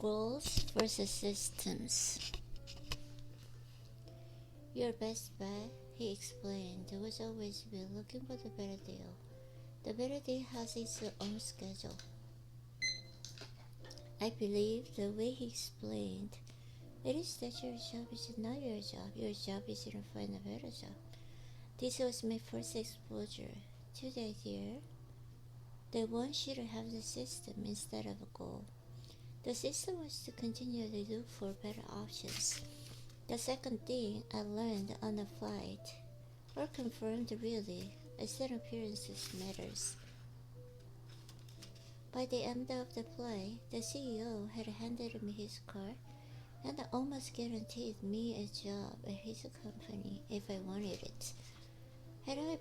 Goals versus systems. Your best bet, he explained, was always be looking for the better deal. The better deal has its own schedule. I believe the way he explained it is that your job is not your job. Your job is to find a better job. This was my first exposure to the idea that one should have the system instead of a goal. The system was to continually look for better options. The second thing I learned on the flight, or confirmed really, is that appearances matters. By the end of the play, the CEO had handed me his card and almost guaranteed me a job at his company if I wanted it. Had I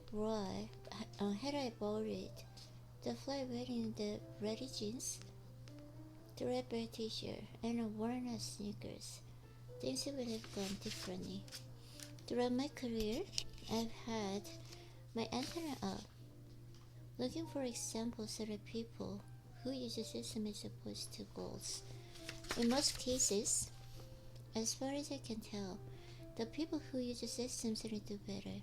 borrowed the fly wearing the red jeans, the red belt t-shirt, and a worn out sneakers, things would have gone differently. Throughout my career, I've had my antenna up, looking for examples of the people who use the system as opposed to goals. In most cases, as far as I can tell, the people who use the systems do better.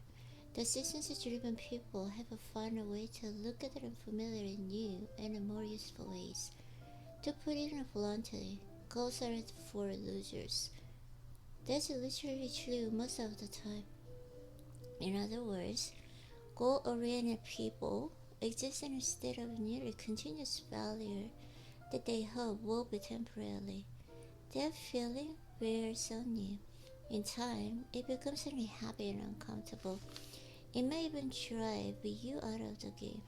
The systems-driven people have found a way to look at the unfamiliar in new and more useful ways. To put it bluntly, goals are for losers. That's literally true most of the time. In other words, goal-oriented people exist in a state of nearly continuous failure that they hope will be temporary. That feeling wears on you. In time, it becomes unhappy and uncomfortable. It may even drive you out of the game.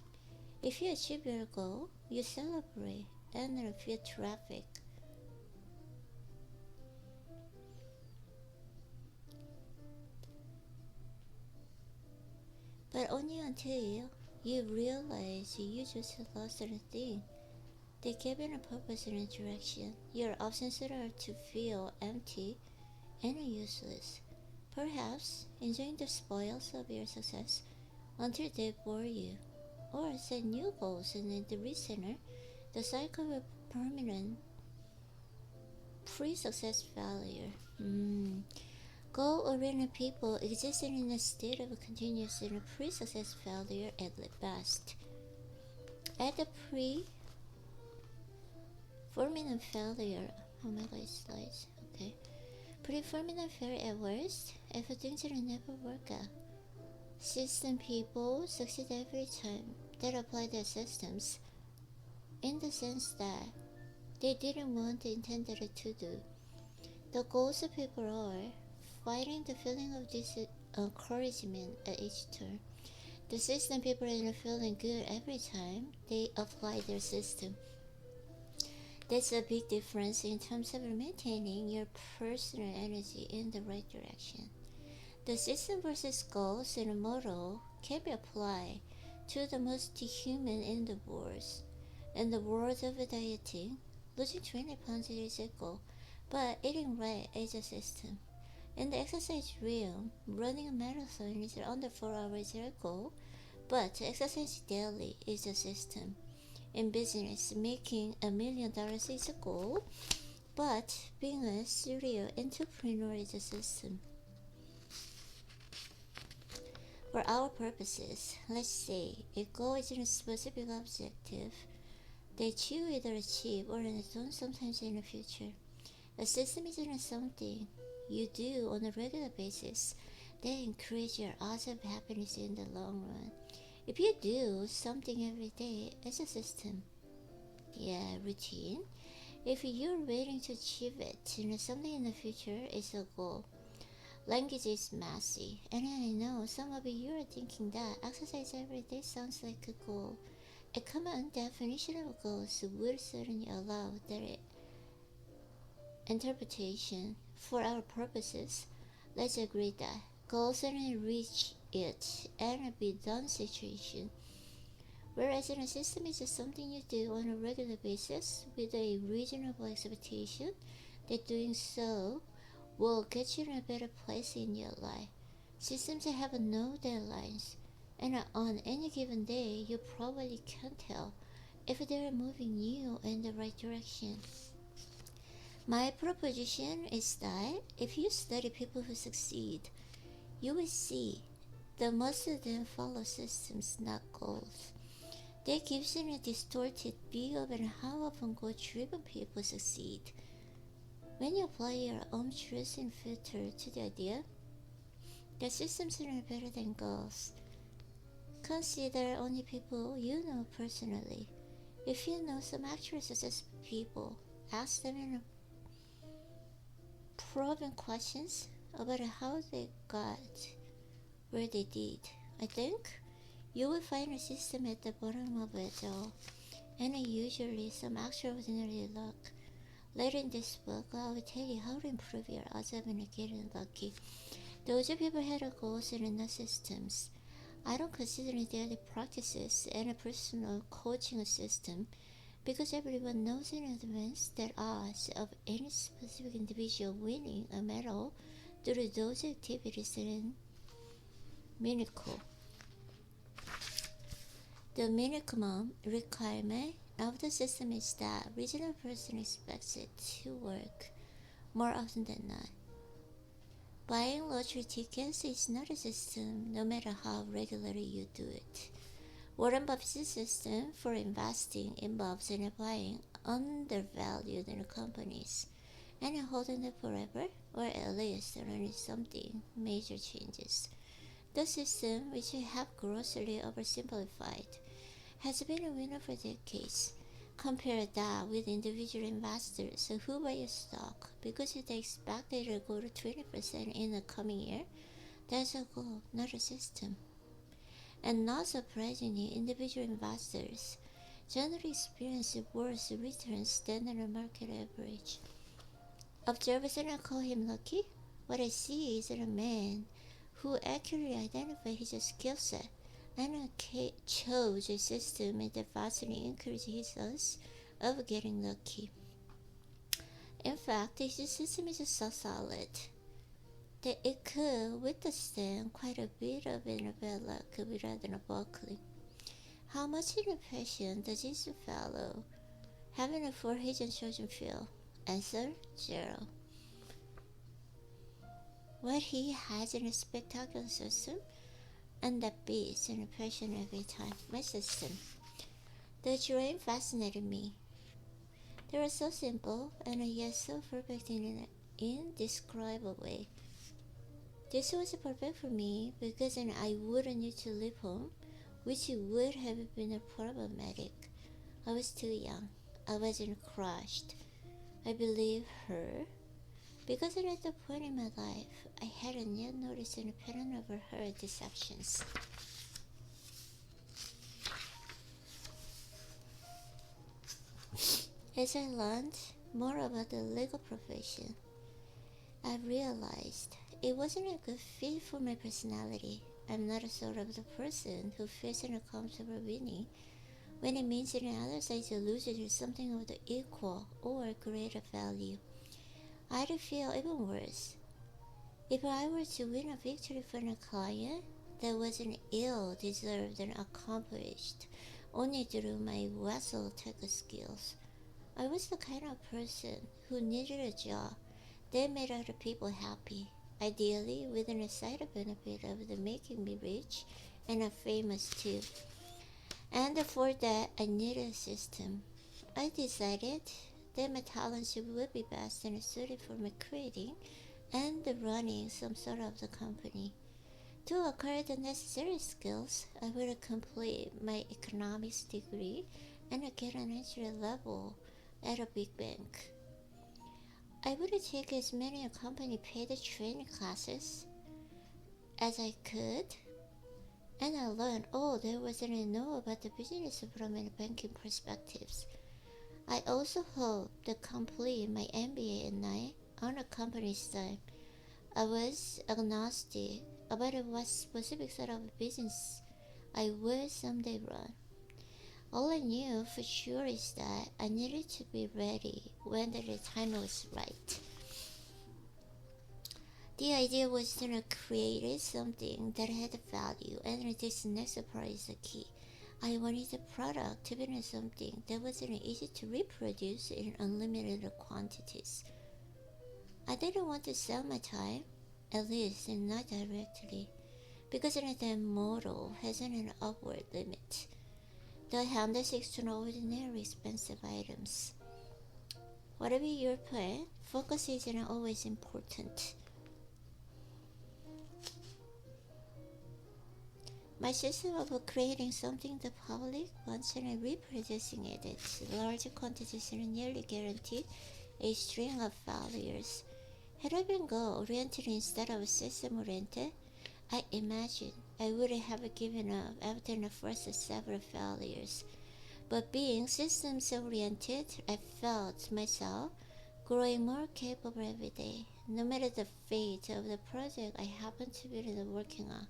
If you achieve your goal, you celebrate and feel terrific. But only until you realize you just lost the thing that gave you a purpose and a direction. Your options are to feel empty and useless. Perhaps enjoying the spoils of your success until they bore you, or set new goals and then the recenter the cycle of permanent pre-success failure. Goal-oriented people exist in a state of continuous and pre-success failure at best. At the pre-permanent failure, oh my god, slides. Okay. Pre-permanent failure at worst, if things never work out. System people succeed every time they apply their systems, in the sense that they didn't want the intended to do. The goals of people are fighting the feeling of discouragement at each turn. The system people are feeling good every time they apply their system. That's a big difference in terms of maintaining your personal energy in the right direction. The system versus goals and model can be applied to the most human endeavors. In the world of dieting, losing 20 pounds is a goal, but eating right is a system. In the exercise realm, running a marathon is under 4 hours a goal, but exercise daily is a system. In business, making $1 million is a goal, but being a serial entrepreneur is a system. For our purposes, let's say a goal is a specific objective that you either achieve or don't sometimes in the future. A system is something you do on a regular basis that increase your odds of happiness in the long run. If you do something every day, it's a system. Yeah, routine. If you're waiting to achieve it, something in the future is a goal. Language is messy, and I know some of you are thinking that exercise every day sounds like a goal. A common definition of goals would certainly allow their interpretation. For our purposes, let's agree that goals are reach it and be done situation, whereas in a system is something you do on a regular basis with a reasonable expectation that doing so will get you in a better place in your life. Systems have no deadlines, and on any given day you probably can't tell if they're moving you in the right direction. My proposition is that if you study people who succeed, you will see that most of them follow systems, not goals. That gives you a distorted view of how often goal-driven people succeed. When you apply your own truth and filter to the idea that systems are better than goals, consider only people you know personally. If you know some actually successful people, ask them probing questions about how they got where they did. I think you will find a system at the bottom of it all, and usually some extraordinary luck. Later in this book, I will tell you how to improve your odds of getting lucky. Those people had goals and not systems. I don't consider daily practices and a personal coaching system because everyone knows in advance that odds of any specific individual winning a medal through those activities are minuscule. The minimum requirement of the system is that a reasonable person expects it to work more often than not. Buying lottery tickets is not a system, no matter how regularly you do it. Warren Buffett's system for investing involves in buying undervalued companies and holding them forever, or at least running something major changes. The system, which I have grossly oversimplified, has been a winner for decades. Compare that with individual investors who buy a stock because they expect it will go to 20% in the coming year. That's a goal, not a system. And not surprisingly, individual investors generally experience worse returns than the market average. Observers don't call him lucky. What I see is a man who accurately identified his skill set and chose a system that vastly increased his odds of getting lucky. In fact, his system is so solid that it could withstand quite a bit of bad luck without buckling. How much impression does this fellow having for his children feel? Answer: 0. What he has in a spectacular system, and that beats an impression every time. My system. The dream fascinated me. They were so simple and yet so perfect in an indescribable way. This was perfect for me because I wouldn't need to leave home, which would have been problematic. I was too young. I wasn't crushed. I believed her because at that point in my life, I hadn't yet noticed any pattern of her deceptions. As I learned more about the legal profession, I realized it wasn't a good fit for my personality. I'm not a sort of the person who feels uncomfortable winning when it means that the other side loses something of the equal or greater value. I'd feel even worse if I were to win a victory for a client that wasn't ill-deserved and accomplished only through my vessel tech skills. I was the kind of person who needed a job that made other people happy, ideally with a side benefit of the making me rich and famous too. And for that, I needed a system. I decided that my talents would be best and suited for my creating and running some sort of the company. To acquire the necessary skills, I would complete my economics degree and get an entry level at a big bank. I would take as many company-paid training classes as I could, and I learned all there was to know about the business from a banking perspectives. I also hope to complete my MBA at night on a company's time. I was agnostic about what specific sort of business I would someday run. All I knew for sure is that I needed to be ready when the time was right. The idea was to create something that had value, and this next part is the key. I wanted the product to be something that wasn't easy to reproduce in unlimited quantities. I didn't want to sell my time, at least not directly, because the model has an upward limit that handles extraordinarily expensive items. Whatever your plan, focus isn't always important. My system of creating something the public wants and reproducing it at large quantities and nearly guaranteed a string of failures. Had I been goal-oriented instead of system-oriented, I imagine I would have given up after the first several failures. But being systems-oriented, I felt myself growing more capable every day, no matter the fate of the project I happened to be working on.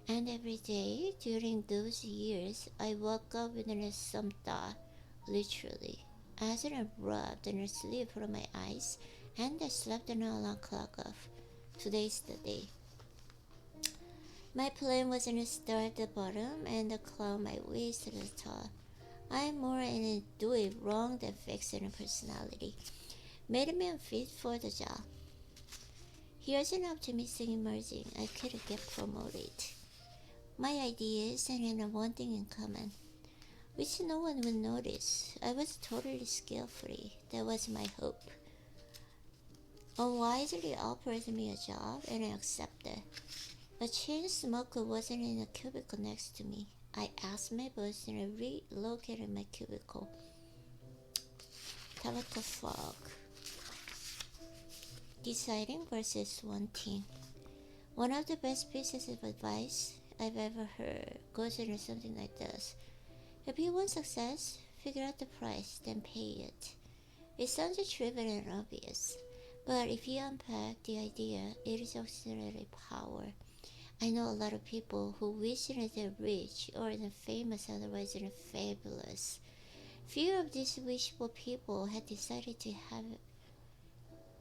And every day during those years, I woke up with some thought, literally, as it rubbed and sleep from my eyes, and I slept an alarm clock off. Today's the day. My plan was to start at the bottom and climb my way to the top. I'm more in a do it wrong than fix a personality. Made me unfit for the job. Here's an optimistic emerging. I could get promoted. My ideas and one thing in common, which no one would notice. I was totally skill-free. That was my hope. Unwisely offered me a job and I accepted. A chain smoker wasn't in a cubicle next to me. I asked my boss and I relocated my cubicle. Tabata fog. Deciding versus wanting. One of the best pieces of advice I've ever heard goes into something like this. If you want success, figure out the price, then pay it. It sounds trivial and obvious, but if you unpack the idea, it is auxiliary power. I know a lot of people who wish that they're rich or famous, otherwise fabulous. Few of these wishful people had decided to have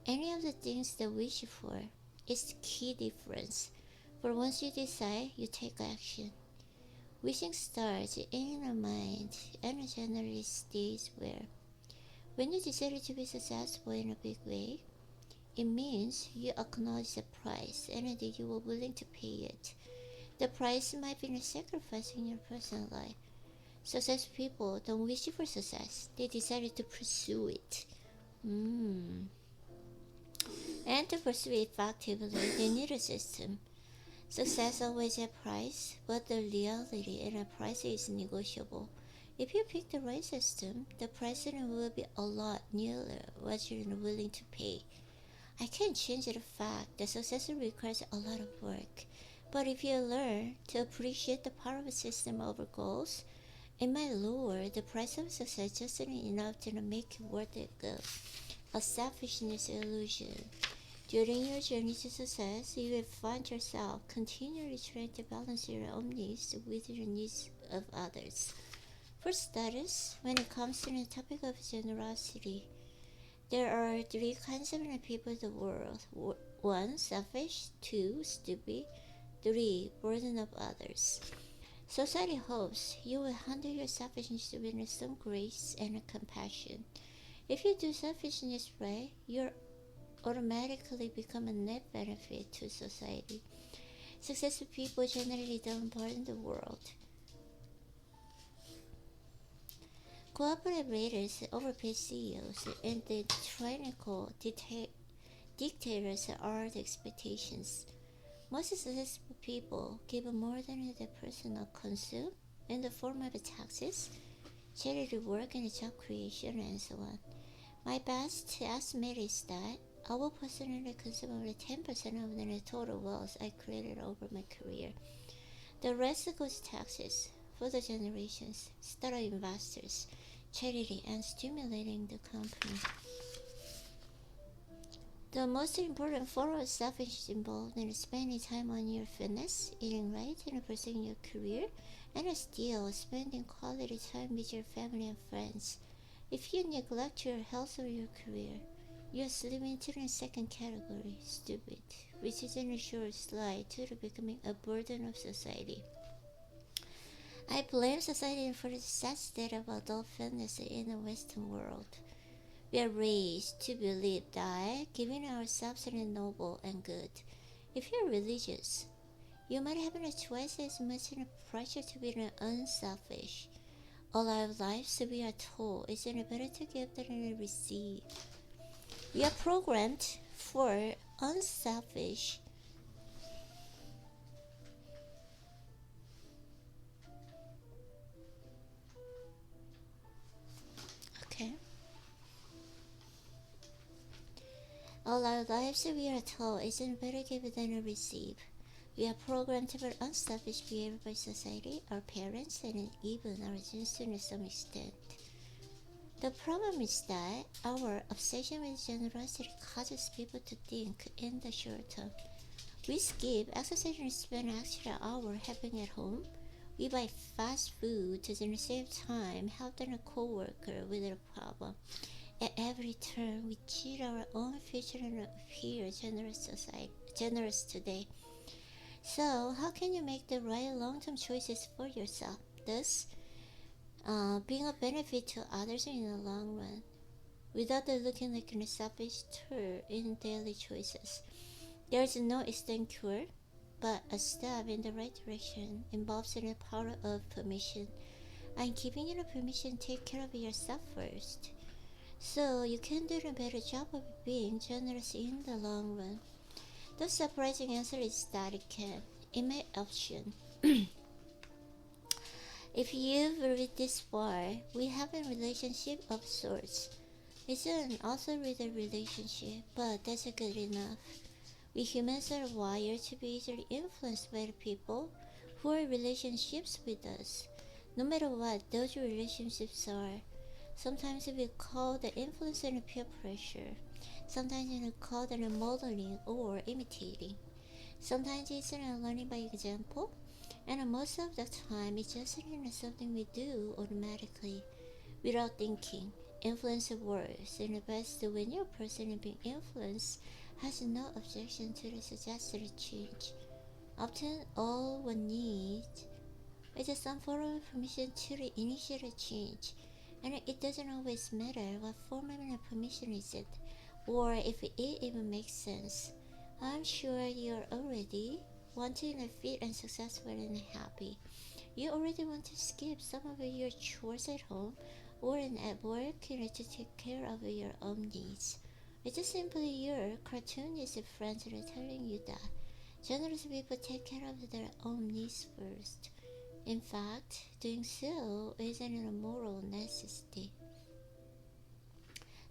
any of the things they wish for. It's the key difference. For once you decide, you take action. Wishing starts in your mind and generally stays where. When you decide to be successful in a big way, it means you acknowledge the price and that you are willing to pay it. The price might be a sacrifice in your personal life. Successful people don't wish for success. They decided to pursue it. And to pursue it effectively, they need a system. Success always has a price, but the reality and the price is negotiable. If you pick the right system, the price will be a lot nearer what you're willing to pay. I can't change the fact that success requires a lot of work, but if you learn to appreciate the power of a system over goals, it might lower the price of success just enough to make it worth it go. A selfishness illusion. During your journey to success, you will find yourself continually trying to balance your own needs with the needs of others. For starters, when it comes to the topic of generosity, there are three kinds of people in the world. 1. Selfish. 2. Stupid. 3. Burden of others. Society hopes you will handle your selfishness with some grace and compassion. If you do selfishness right, you'll automatically become a net benefit to society. Successful people generally don't burden the world. Cooperative leaders, overpaid CEOs, and the tyrannical dictators are the expectations. Most successful people give more than the personal consume in the form of taxes, charity work, and job creation, and so on. My best estimate is that I will personally consume only 10% of the total wealth I created over my career. The rest goes to taxes, further generations, startup investors, charity, and stimulating the company. The most important form of selfishness involved in spending time on your fitness, eating right, and pursuing your career, and still spending quality time with your family and friends. If you neglect your health or your career, you are slipping into the second category, stupid, which is in a short slide to becoming a burden of society. I blame society for the sad state of adult fitness in the Western world. We are raised to believe that giving ourselves is noble and good. If you're religious, you might have a choice as much as pressure to be unselfish. All our lives we are told isn't better to give than to receive. We are programmed for unselfish. Okay. All our lives we are told isn't better give than to receive. We are programmed for unselfish behavior by society, our parents, and even our genes to some extent. The problem is that our obsession with generosity causes people to think in the short term. We skip exercise and spend extra hour helping at home. We buy fast food to save time, helping a coworker with a problem. At every turn, we cheat our own future and appear generous today. So, how can you make the right long-term choices for yourself? Thus, being a benefit to others in the long run, without looking like a selfish tool in daily choices. There is no instant cure, but a step in the right direction involves the power of permission. And giving you the permission, take care of yourself first, so you can do a better job of being generous in the long run. The surprising answer is that it can, in my option. If you've read this far, we have a relationship of sorts. It's an also with a relationship, but that's good enough. We humans are wired to be easily influenced by the people who are in relationships with us, no matter what those relationships are. Sometimes we call the influence and peer pressure. Sometimes we call it modeling or imitating. Sometimes it's learning by example, and most of the time it's just something we do automatically without thinking. Influence works in the best when your person being influenced has no objection to the suggested change. Often all one needs is some form of permission to initiate a change, and it doesn't always matter what form of permission is it, or if it even makes sense. I'm sure you're already wanting to fit and successful and happy. You already want to skip some of your chores at home or at work to take care of your own needs. It's just simply your cartoonist friends that are telling you that generous people take care of their own needs first. In fact, doing so isn't a moral necessity.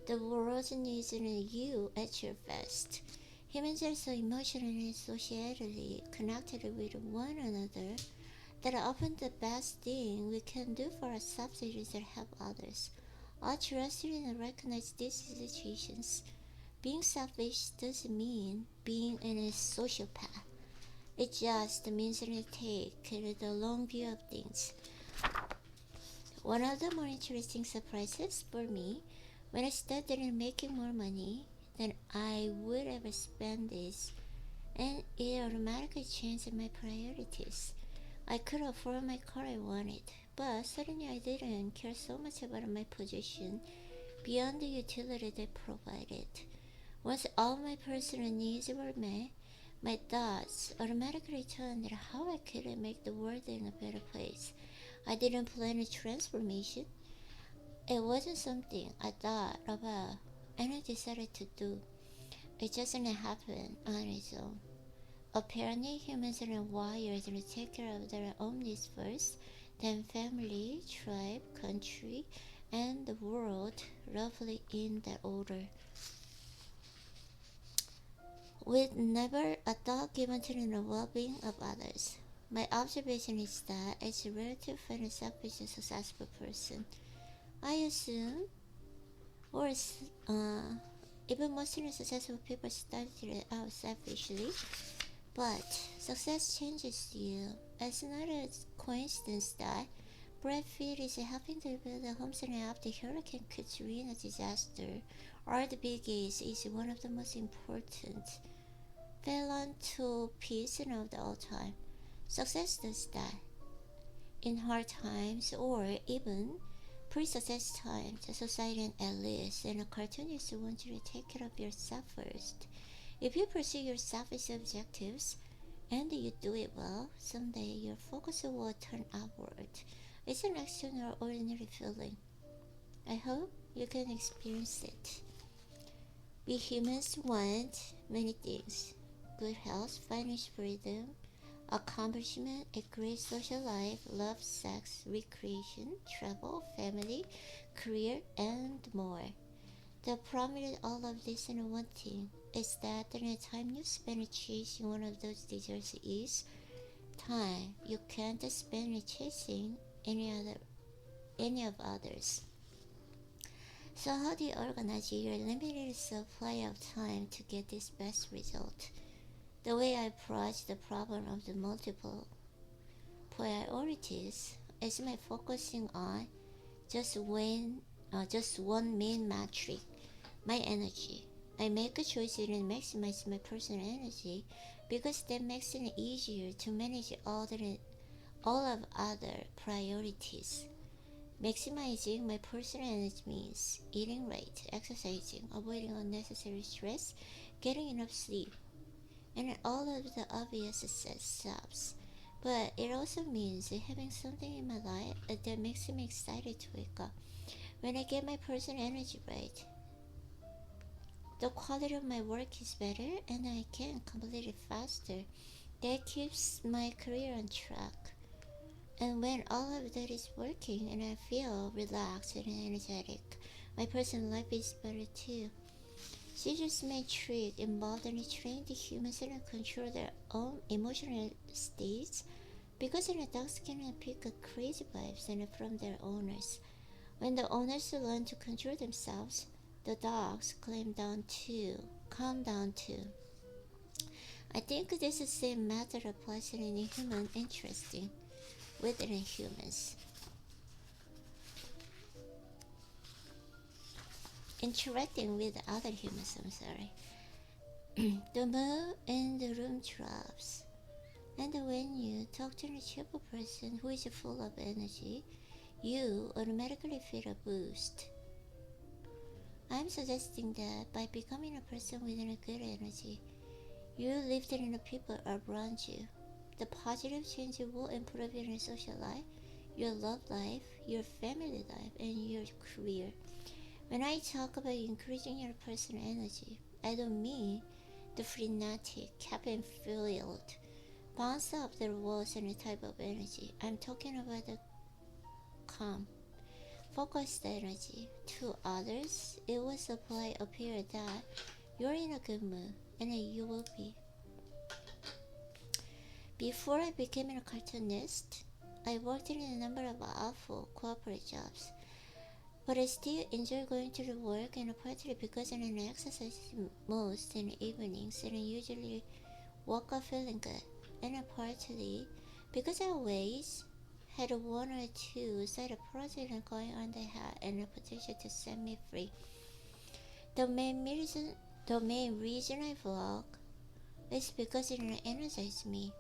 The world needs you at your best. Humans are so emotionally and socially connected with one another that often the best thing we can do for ourselves is to help others. I trust and recognize these situations. Being selfish doesn't mean being a sociopath. It just means that I take the long view of things. One of the more interesting surprises for me when I started making more money than I would ever spend this, and it automatically changed my priorities. I could afford my car I wanted, but suddenly I didn't care so much about my position beyond the utility they provided. Once all my personal needs were met, my thoughts automatically turned to how I could make the world a better place. I didn't plan a transformation. It wasn't something I thought about and I decided to do. It just didn't happen on its own. Apparently, humans are wired to take care of their own needs first, then family, tribe, country, and the world, roughly in that order, with never a thought given to the well-being of others. My observation is that it's rare to find a selfish and successful person. I assume, or even most successful people started out selfishly, but success changes you. It's not a coincidence that Brad Pitt is helping to build the homes after Hurricane Katrina disaster, or the Bill Gates is one of the most important philanthropists of all time. Success does that. In hard times or even pre-success times, the society and elites and the cartoonists want you to take care of yourself first. If you pursue your selfish objectives and you do it well, someday your focus will turn outward. It's an extraordinary feeling. I hope you can experience it. We humans want many things: good health, financial freedom, accomplishment, a great social life, love, sex, recreation, travel, family, career, and more. The problem with all of this in one thing is that the time you spend chasing one of those desires is time you can't spend chasing any of others. So how do you organize your limited supply of time to get this best result? The way I approach the problem of the multiple priorities is by focusing on just one main metric: my energy. I make a choice to maximize my personal energy because that makes it easier to manage all of other priorities. Maximizing my personal energy means eating right, exercising, avoiding unnecessary stress, getting enough sleep, and all of the obvious steps. But it also means having something in my life that makes me excited to wake up. When I get my personal energy right, the quality of my work is better and I can complete it faster. That keeps my career on track. And when all of that is working and I feel relaxed and energetic, my personal life is better too. Caesar's main trick involved in training the humans to control their own emotional states because the dogs can pick up crazy vibes from their owners. When the owners learn to control themselves, the dogs calm down too. I think this is the same method applies in human interesting within humans. Interacting with other humans, the mood in the room drops. And when you talk to a cheerful person who is full of energy, you automatically feel a boost. I'm suggesting that by becoming a person with a good energy, you lift in the people around you. The positive change will improve your social life, your love life, your family life, and your career. When I talk about increasing your personal energy, I don't mean the frenetic, caffeine-fueled, bounce up the walls and type of energy. I'm talking about the calm, focused energy. To others, it will appear that you're in a good mood, and you will be. Before I became a cartoonist, I worked in a number of awful corporate jobs, but I still enjoy going to the work, and partly because I exercise most in the evenings and I usually woke up feeling good, and partly because I always had one or two side projects going on that had the potential to set me free. The main reason I vlog is because it energized me.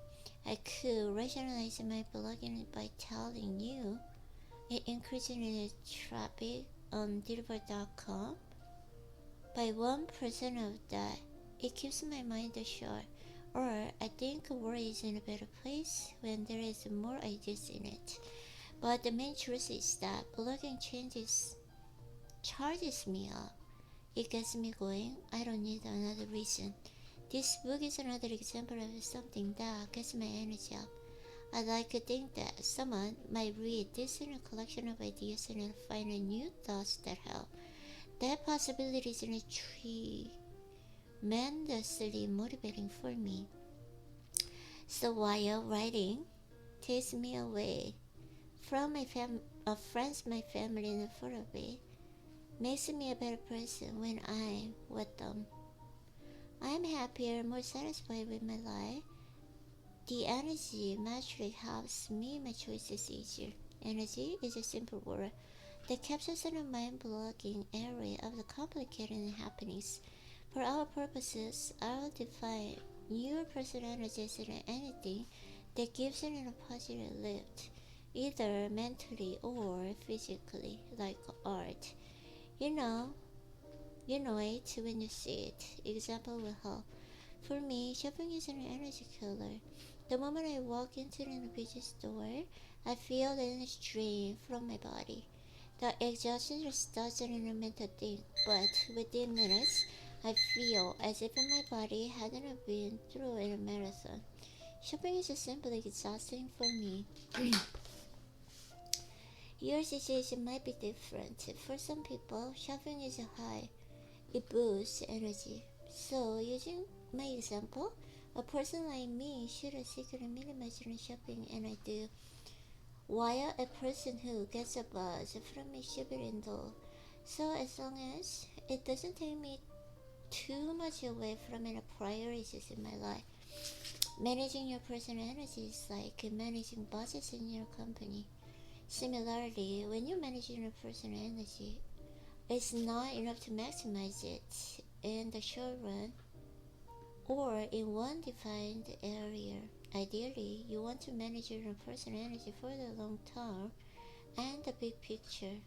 I could rationalize my blogging by telling you it increased in traffic on Deliver.com by 1% of that. It keeps my mind sharp, or I think world is in a better place when there is more ideas in it. But the main truth is that blogging charges me up. It gets me going. I don't need another reason. This book is another example of something that gets my energy up. I'd like to think that someone might read this in a collection of ideas and find a new thoughts that help. That possibility is tremendously motivating for me. So while writing takes me away from my friends, my family, and far away, makes me a better person when I'm with them. I'm happier, more satisfied with my life. The energy metric helps me make choices easier. Energy is a simple word that captures the mind-blowing area of the complicated happenings. For our purposes, I'll define your personal energy as anything that gives it a positive lift. either mentally or physically, like art. You know, you know it when you see it. Example will help. For me, shopping is an energy killer. The moment I walk into the beauty store, I feel the energy drain from my body. The exhaustion just doesn't in a mental thing, but within minutes, I feel as if my body hadn't been through a marathon. Shopping is just simply exhausting for me. Your situation might be different. For some people, shopping is a high. It boosts energy. So, using my example, a person like me should secretly minimize shopping, and I do. While a person who gets a buzz from me should be indulged. So, as long as it doesn't take me too much away from the priorities in my life. Managing your personal energy is like managing budgets in your company. Similarly, when you manage your personal energy, it's not enough to maximize it in the short run or in one defined area. Ideally, you want to manage your personal energy for the long term and the big picture.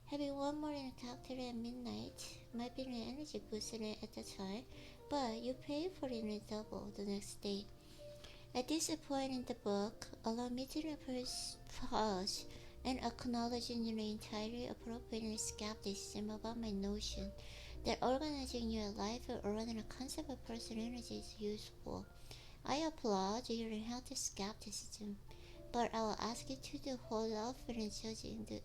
Having one morning cocktail at midnight might be an energy booster at the time, but you pay for it in double the next day. At this point in the book, allow me to pause and acknowledging your entirely appropriate skepticism about my notion that organizing your life around a concept of personal energy is useful. I applaud your healthy skepticism, but I will ask you to hold off on judging the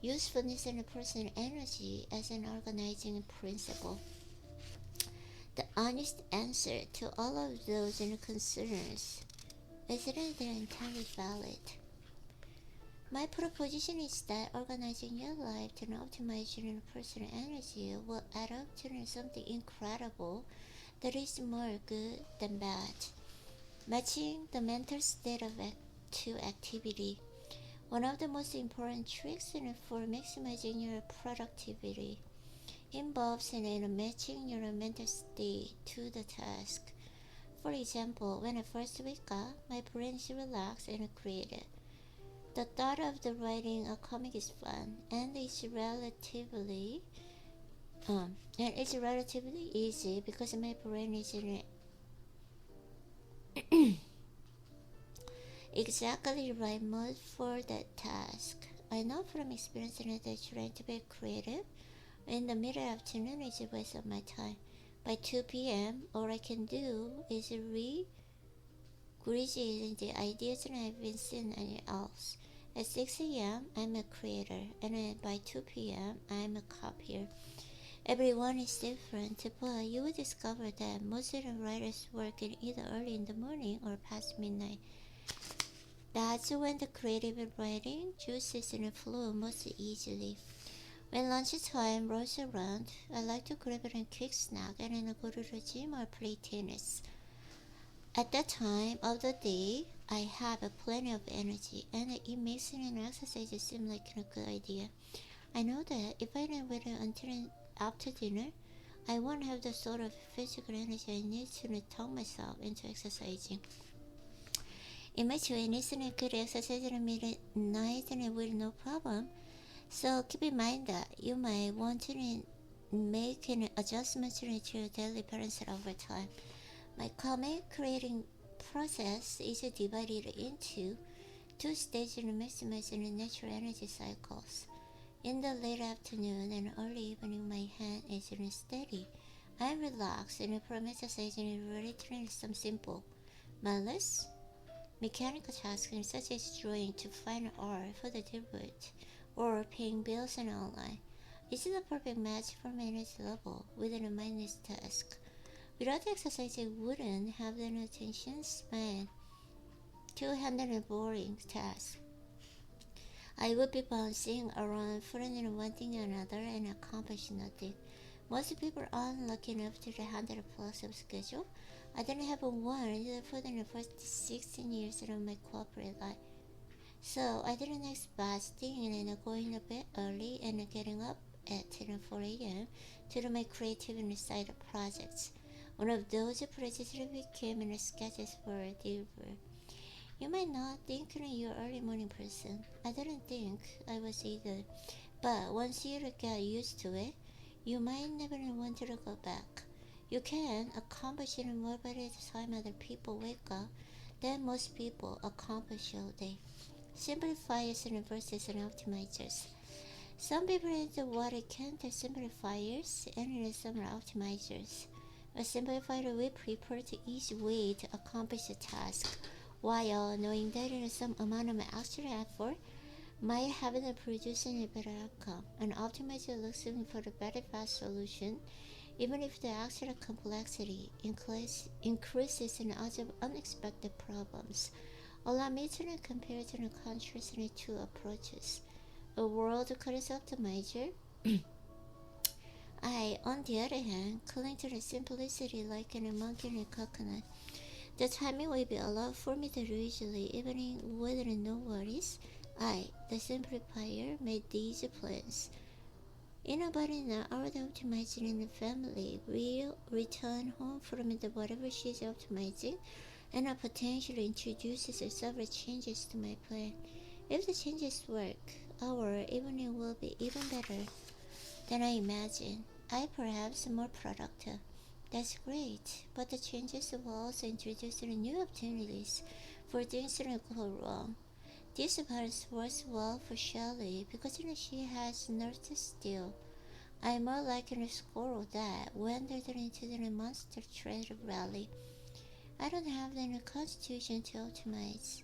unusefulness of personal energy as an organizing principle. The honest answer to all of those concerns is that they're entirely valid. My proposition is that organizing your life to optimize your personal energy will add up to something incredible that is more good than bad. Matching the mental state to activity. One of the most important tricks for maximizing your productivity involves matching your mental state to the task. For example, when I first wake up, my brain is relaxed and creative. The thought of the writing a comic is fun, and it's relatively easy because my brain is in exactly the right mode for that task. I know from experience that trying to be creative in the middle afternoon is a waste of my time. By 2 p.m., all I can do is regurgitate the ideas that I've been seeing anywhere else. At 6 a.m., I'm a creator, and by 2 p.m., I'm a copier. Everyone is different, but you will discover that most of the writers work either early in the morning or past midnight. That's when the creative writing juices flow most easily. When lunchtime rolls around, I like to grab a quick snack and then go to the gym or play tennis. At that time of the day, I have plenty of energy, and it makes an exercise seem like a good idea. I know that if I don't wait until after dinner, I won't have the sort of physical energy I need to talk myself into exercising. In my 20s, I could exercise at midnight and with no problem. So keep in mind that you might want to make an adjustment to your daily balance over time. My comic creating process is divided into two stages to maximize the natural energy cycles. In the late afternoon and early evening, my hand is steady. I am relaxed and from exercising and ready to some simple, mindless, mechanical tasks such as drawing to find art for the debut or paying bills and online. This is a perfect match for my energy level within a mindless task. Without exercise, I wouldn't have the attention span to handle a boring task. I would be bouncing around from one thing to another and accomplish nothing. Most people aren't lucky enough to handle a flexible schedule. I didn't have one for the first 16 years of my corporate life. So I did the next best thing and going to bed early and getting up at 4 a.m. to do my creative and side projects. One of those projects became sketches for delivery. You might not think you're an early morning person. I didn't think I was either. But once you get used to it, you might never want to go back. You can accomplish it more by the time other people wake up than most people accomplish all day. Simplifiers and versus and optimizers. Some people into what it can to simplifiers and some are optimizers. A simplifier will prefer the easy way to accomplish a task, while knowing that some amount of extra effort might have to produce a better outcome. An optimizer looks for the better fast solution, even if the extra complexity increases in other unexpected problems. Allow me to compare and contrast the two approaches. A world-class optimizer. I, on the other hand, cling to the simplicity like in a monkey in a coconut. The timing will be allowed for me to usually, even with no worries. I, the simplifier, made these plans. In about an hour, the optimizer in the family will return home from whatever she's optimizing and potentially introduces several changes to my plan. If the changes work, our evening will be even better than I imagined. I perhaps more productive. That's great, but the changes will also introduce new opportunities for things to go wrong. This part works well for Shelley because she has nerve to steal. I'm more like a squirrel that wandered into the monster trade rally. I don't have the constitution to optimize.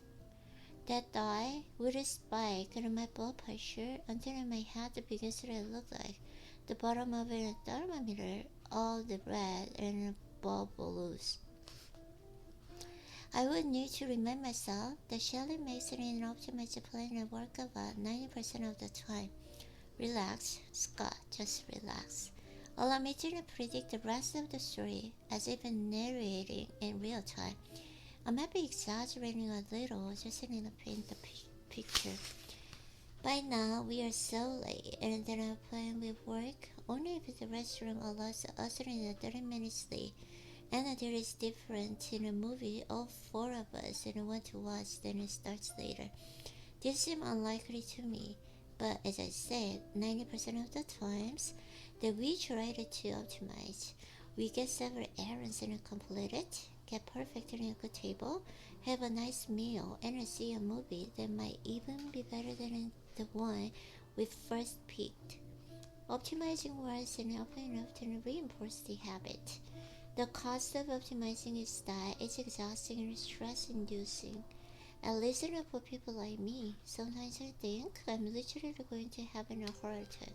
That die with a spike in my blood pressure until my head begins to look like the bottom of a thermometer, all the red and bubbles. I would need to remind myself that Shelley makes an optimized plan and work about 90% of the time. Relax, Scott, just relax. Allow me to predict the rest of the story as if narrating in real time. I might be exaggerating a little just to paint the picture. By now, we are so late, and then our plan will work only if the restaurant allows us in 30 minutes late. And there is different in a movie, all four of us and want to watch, then it starts later. This seems unlikely to me, but as I said, 90% of the times that we try to optimize, we get several errands and complete it, get perfect in a good table, have a nice meal, and see a movie that might even be better than the one we first picked. Optimizing works and often reinforce the habit. The cost of optimizing is that it's exhausting and stress-inducing. At least for people like me, sometimes I think I'm literally going to have a heart attack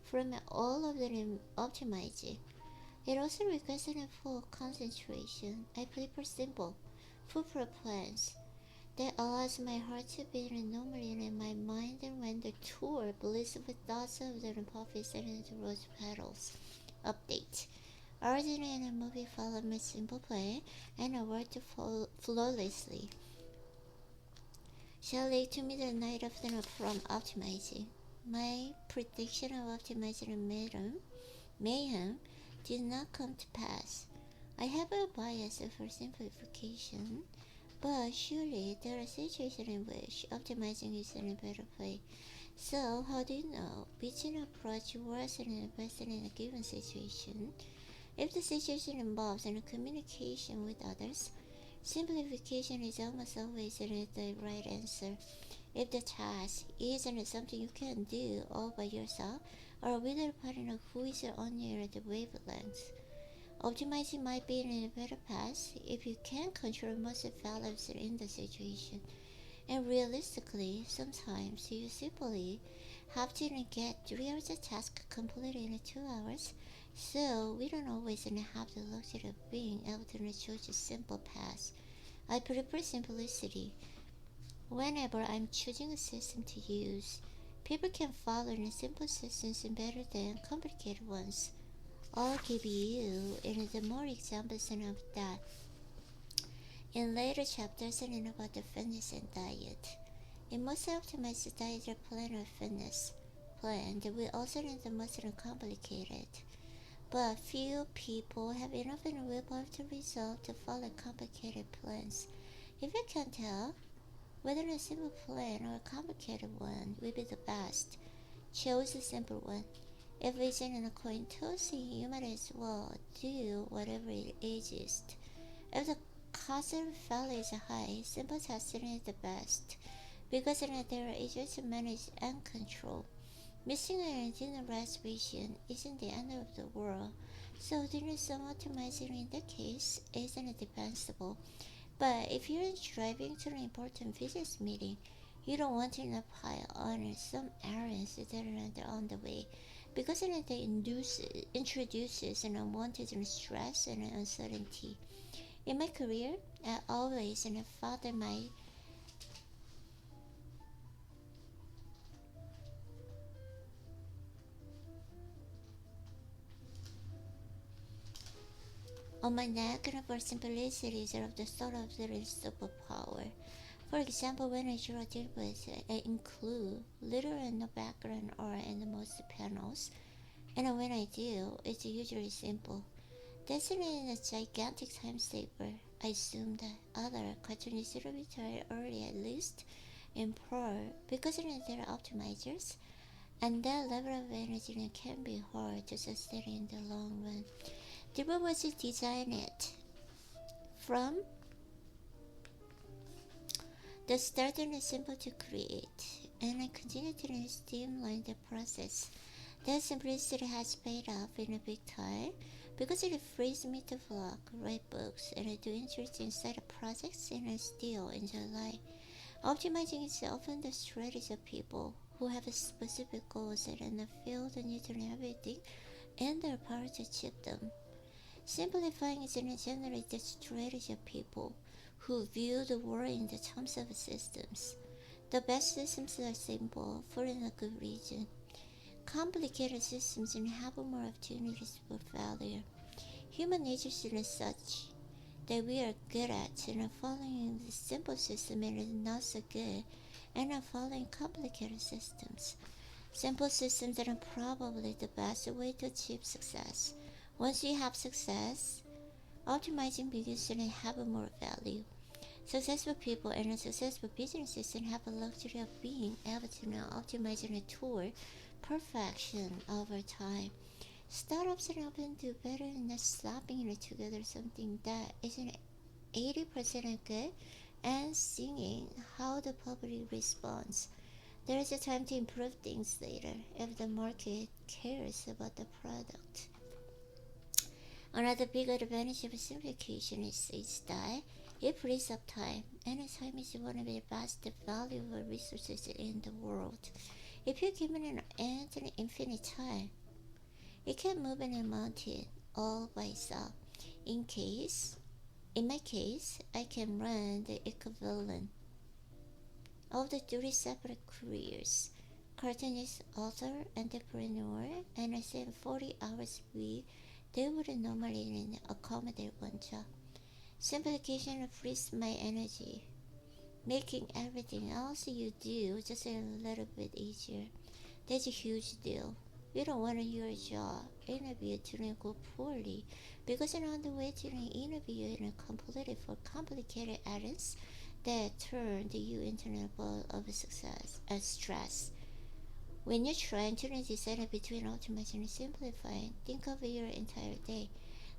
from all of the optimizing. It also requires a full concentration. I prefer simple, foolproof plans that allows my heart to beat normally and my mind and when the tour bleeds with thoughts of the puppies and the rose petals. Update. Originally in a movie followed my simple plan and I worked flawlessly. Shelley to me the night of the from optimizing. My prediction of optimizing mayhem did not come to pass. I have a bias for simplification, but surely there are situations in which optimizing is a better play. So how do you know which approach works and best in a given situation? If the situation involves communication with others, simplification is almost always the right answer. If the task isn't something you can do all by yourself or with a partner who is on your wavelength, optimizing might be a better path if you can control most values in the situation. And realistically, sometimes you simply have to get 3 hours of task completed in 2 hours, so we don't always have the luxury of being able to choose a simple path. I prefer simplicity whenever I'm choosing a system to use. People can follow simple systems better than complicated ones. I'll give you the more examples of that in later chapters and about the fitness and diet. In most optimized diet plan or fitness plan, we also need the most complicated. But few people have enough willpower to resolve to follow complicated plans. If you can tell, Whether a simple plan or a complicated one will be the best. Choose a simple one. If it's in a coin toss, you might as well do whatever it is. If the cost of failure is high, simple testing is the best because they are easier to manage and control. Missing an dinner reservation isn't the end of the world, so doing some optimizing in that case isn't defensible. But if you're driving to an important business meeting, you don't want to pile on some errands that are on the way because it introduces an unwanted stress and uncertainty. In my career, I always felt that my on my neck and for simplicities of the sort of there is superpower. For example, when I draw dimples, I include little in the background or in the most panels, and when I do, it's usually simple. That's a gigantic time saver. I assume that other cartoonists will retire early at least in part because they're optimizers, and that level of energy can be hard to sustain in the long run. Dilbert was designed it from the start and is simple to create, and I continue to streamline the process. That simplicity has paid off in a big time because it frees me to vlog, write books, and do interesting side projects and I still enjoy life. Optimizing is often the strategy of people who have specific goals and in the field and need to know everything and their power to achieve them. Simplifying is generally the strategy of people who view the world in the terms of systems. The best systems are simple for a good reason. Complicated systems have more opportunities for failure. Human nature is such that we are good at following the simple system and not so good at following complicated systems. Simple systems are probably the best way to achieve success. Once you have success, optimizing begins to have more value. Successful people and successful businesses have the luxury of being able to optimize a tool perfection over time. Startups are often do better than slapping it together something that isn't 80% good and seeing how the public responds. There is a time to improve things later if the market cares about the product. Another big advantage of simplification is that it frees up time, and time is one of the best valuable resources in the world. If you're given an infinite time, it can move in a mountain all by itself. In my case, I can run the equivalent of the three separate careers: cartoonist, author, entrepreneur, and I spend 40 hours a week. They would normally accommodate one job. Simplification frees my energy, making everything else you do just a little bit easier. That's a huge deal. You don't want your job interview to go poorly because you're on the way to an interview and completely for complicated errands that turn you into a ball of success and stress. When you're trying to decide between optimizing and simplifying, think of your entire day,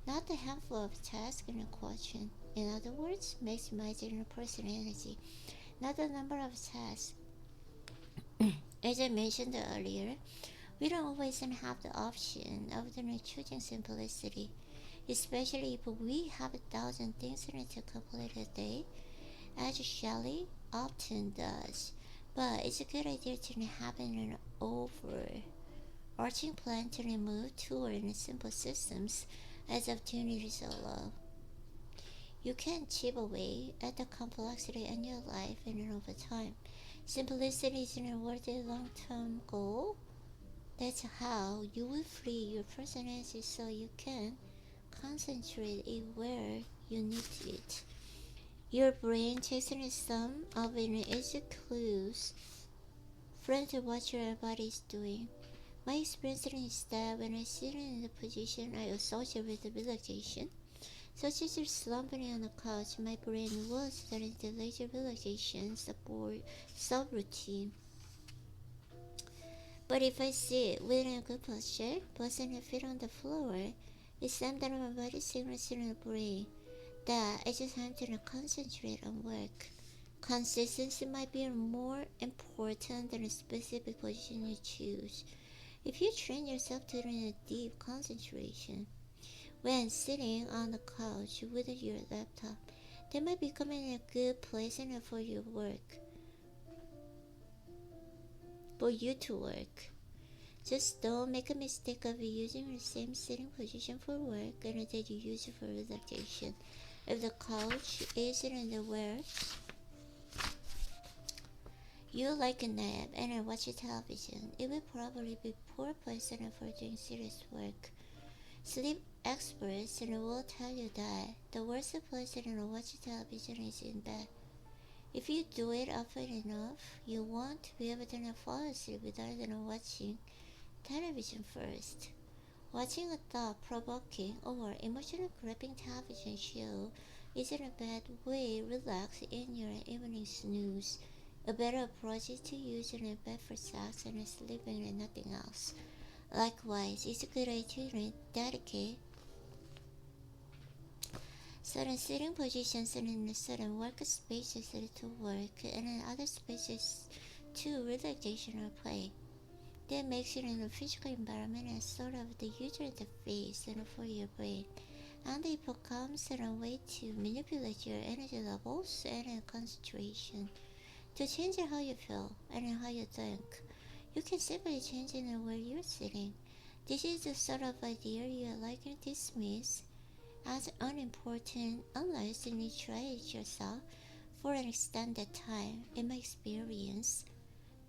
not the handful of tasks in a quadrant. In other words, maximizing your personal energy, not the number of tasks. As I mentioned earlier, we don't always have the option of choosing simplicity, especially if we have 1,000 things to complete a day, as Shelley often does. But it's a good idea to have an overarching plan to remove toward simple systems as opportunities allow. You can chip away at the complexity in your life and over time. Simplicity is a worthy long-term goal. That's how you will free your personality so you can concentrate it where you need it. Your brain takes in some of its clues from what your body is doing. My experience is that when I sit in the position I associate with relaxation, Such as slumbering on the couch, my brain was starting the lazy relaxation subroutine. But if I sit within a good posture, placing my feet on the floor, it's time that my body signals to my brain that it's just time to concentrate on work. Consistency might be more important than a specific position you choose. If you train yourself to learn a deep concentration when sitting on the couch with your laptop, that might become a good place for your work, for you to work. Just don't make a mistake of using the same sitting position for work and that you use it for relaxation. If the couch isn't where you like a nap and watch television, it will probably be poor place for doing serious work. Sleep experts will tell you that the worst place to watch television is in bed. If you do it often enough, you won't be able to fall asleep without watching television first. Watching a thought-provoking or emotional-grabbing television show isn't a bad way to relax in your evening snooze. A better approach is to use it in bed for sex and sleeping and nothing else. Likewise, it's a good idea to dedicate certain sitting positions in certain workspaces to work and in other spaces to relaxation or play. That makes it in a physical environment and sort of the user interface for your brain, and it becomes a way to manipulate your energy levels and concentration. To change how you feel and how you think, you can simply change where you're sitting. This is the sort of idea you are likely to dismiss as unimportant unless you try it yourself for an extended time. In my experience,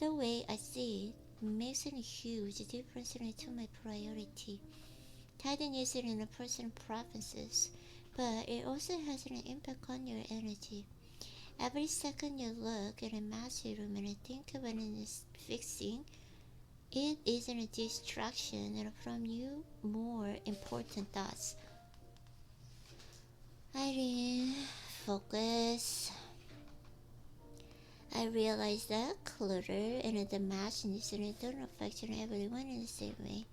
the way I see it makes a huge difference to my priority. Tidiness in personal preferences, but it also has an impact on your energy. Every second you look at a massive room and think about it fixing, it isn't a distraction from you more important thoughts. Irene, focus. I realize that clutter and the imagination don't affect everyone in the same way.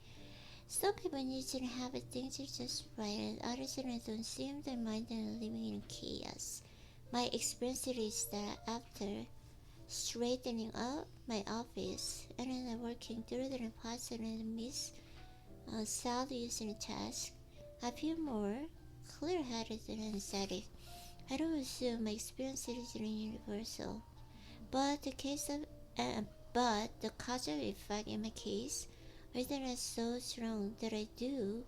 Some people need to have things just right, and others don't seem to mind living in chaos. My experience is that after straightening up my office and then working through the impossible and miscellaneous tasks, I feel more clear-headed and aesthetic. I don't assume my experience is universal, but the causal effect in my case isn't so strong that I do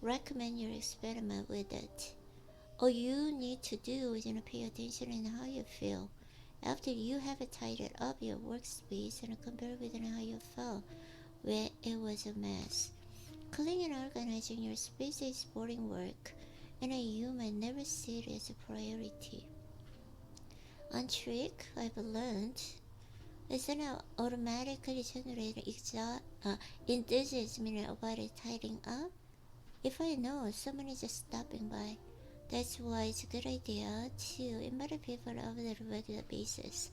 recommend you experiment with it. All you need to do is pay attention in how you feel after you have tidied up your workspace and compare with how you felt when it was a mess. Cleaning and organizing your space is boring work, and you might never see it as a priority. One trick I've learned is that automatically generate enthusiasm about tidying up. If I know someone is just stopping by, that's why it's a good idea to invite people over on a regular basis.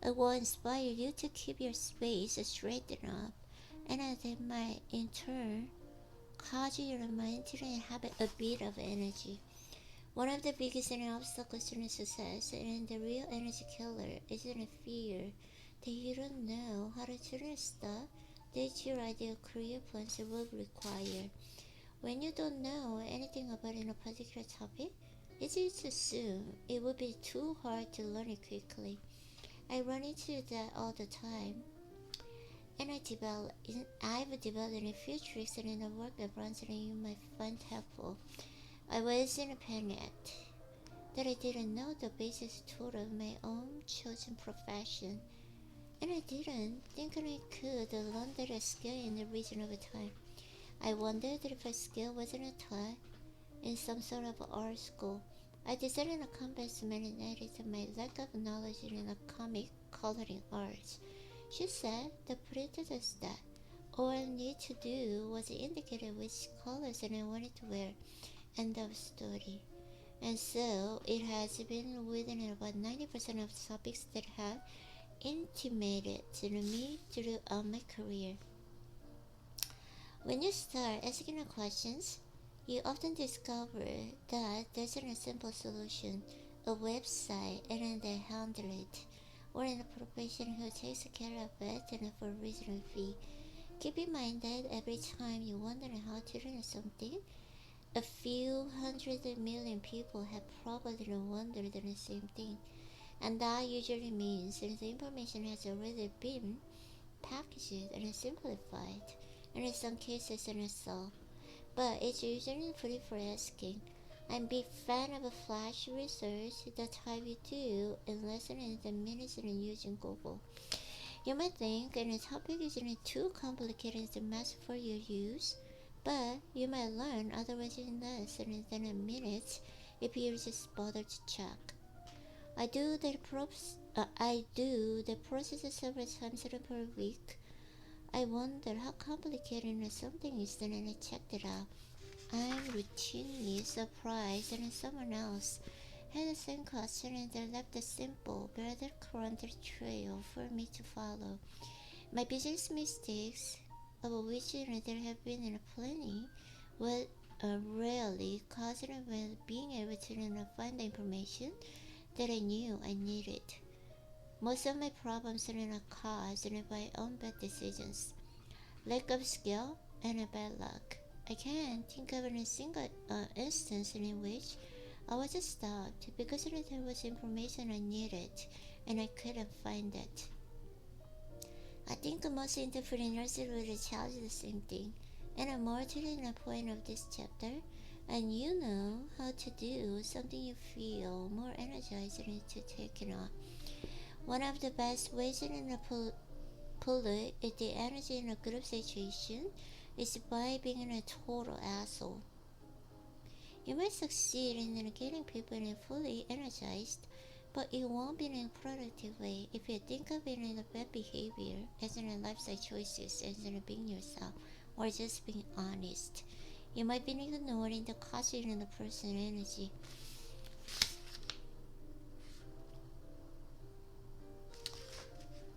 It will inspire you to keep your space straightened up, and that might in turn cause your mind to have a bit of energy. One of the biggest obstacles to success and the real energy killer is a fear that you don't know how to do stuff that your ideal career plans will require. When you don't know anything about a particular topic, it's easy to assume it will be too hard to learn it quickly. I run into that all the time, and I've developed a few tricks in the work that runs that you might find helpful. I was in a panic that I didn't know the basic tool of my own chosen profession, and I didn't think I could learn that skill in a reasonable time. I wondered if a skill wasn't taught in some sort of art school. I decided to compass marinate my lack of knowledge in the comic coloring arts. She said the printed is that all I need to do was indicate which colors I wanted to wear, End of story. And so it has been within about 90% of the topics that have intimated to me throughout my career. When you start asking the questions, you often discover that there's a simple solution, a website, and they handle it, or a professional who takes care of it and for a reasonable fee. Keep in mind that every time you wonder how to do something, a few hundred million people have probably wondered the same thing, and that usually means that the information has already been packaged and simplified, and in some cases solved. But it's usually free for asking. I'm a big fan of a flash research, the type you do in less than a minute and using Google. You might think a topic isn't too complicated to master for your use, but you might learn otherwise in less than a minute if you just bother to check. I do the process several times per week. I wonder how complicated something is, then I checked it out. I'm routinely surprised that someone else had the same question and they left a simple, breadcrumb trail for me to follow. My business mistakes, of which there have been plenty, were rarely caused by being able to find the information that I knew I needed. Most of my problems are not caused by own bad decisions, lack of skill, and bad luck. I can't think of a single instance in which I was stopped because there was information I needed and I couldn't find it. I think most entrepreneurs will challenge the same thing, and more to the point of this chapter, and you know how to do something you feel more energized to take it on. One of the best ways to pull it the energy in a group situation is by being a total asshole. You might succeed in getting people fully energized, but it won't be in a productive way if you think of it in a bad behavior as in a lifestyle choices as in being yourself or just being honest. You might be ignoring the cost in the person's energy.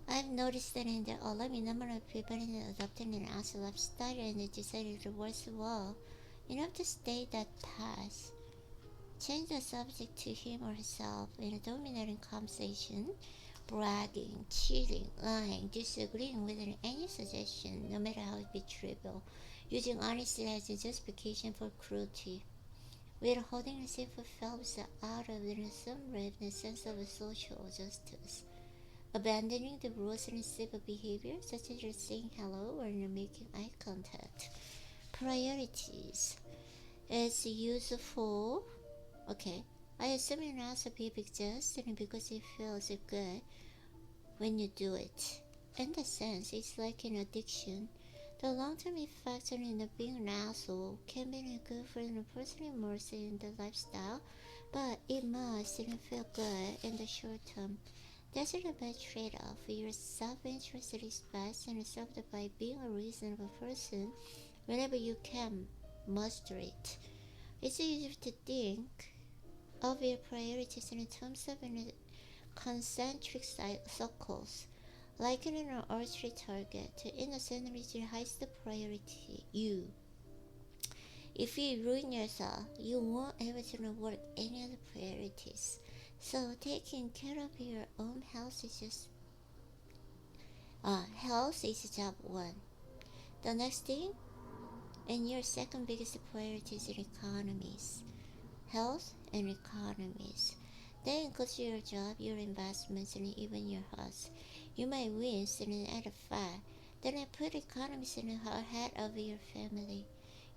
I've noticed that in the alarming number of people adopting an asshole lifestyle and decided to work well enough to stay that path. Change the subject to him or herself in a dominating conversation, bragging, cheating, lying, disagreeing with any suggestion, no matter how it be trivial, using honesty as a justification for cruelty. We're holding a simple films out of some red sense of social justice. Abandoning the rules and civil behavior such as saying hello or making eye contact. Priorities. It's useful. Okay, I assume you're not so people just because it feels good when you do it. In that sense, it's like an addiction. The long-term effects of being an asshole can be good for the person immersed in the lifestyle, but it must feel good in the short term. That's a bad trade-off. Your self-interest is best and served by being a reasonable person whenever you can muster it. It's easy to think of your priorities in terms of concentric circles, like in an archery target. In the center is your highest priority, you. If you ruin yourself, you won't able to work any other priorities. So taking care of your own health is job one. The next thing, and your second biggest priority is economies. Health and economies. That includes your job, your investments, and even your house. You might win and add a fat. Then I put economies in the head of your family,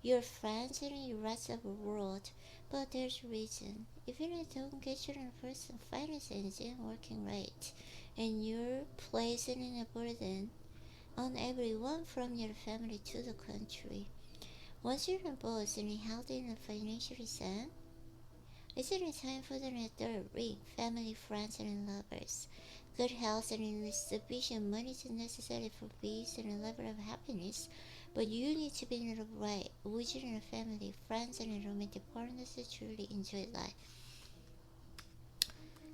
your friends, and the rest of the world. But there's a reason. If you don't get your personal finance engine working right, and you're placing a burden on everyone from your family to the country. Once you're both in a healthy and financially sound, it's a time for the third ring, family, friends, and lovers. Good health and sufficient money is necessary for peace and a level of happiness, But you need to be in the right within your family, friends, and romantic partners to truly enjoy life.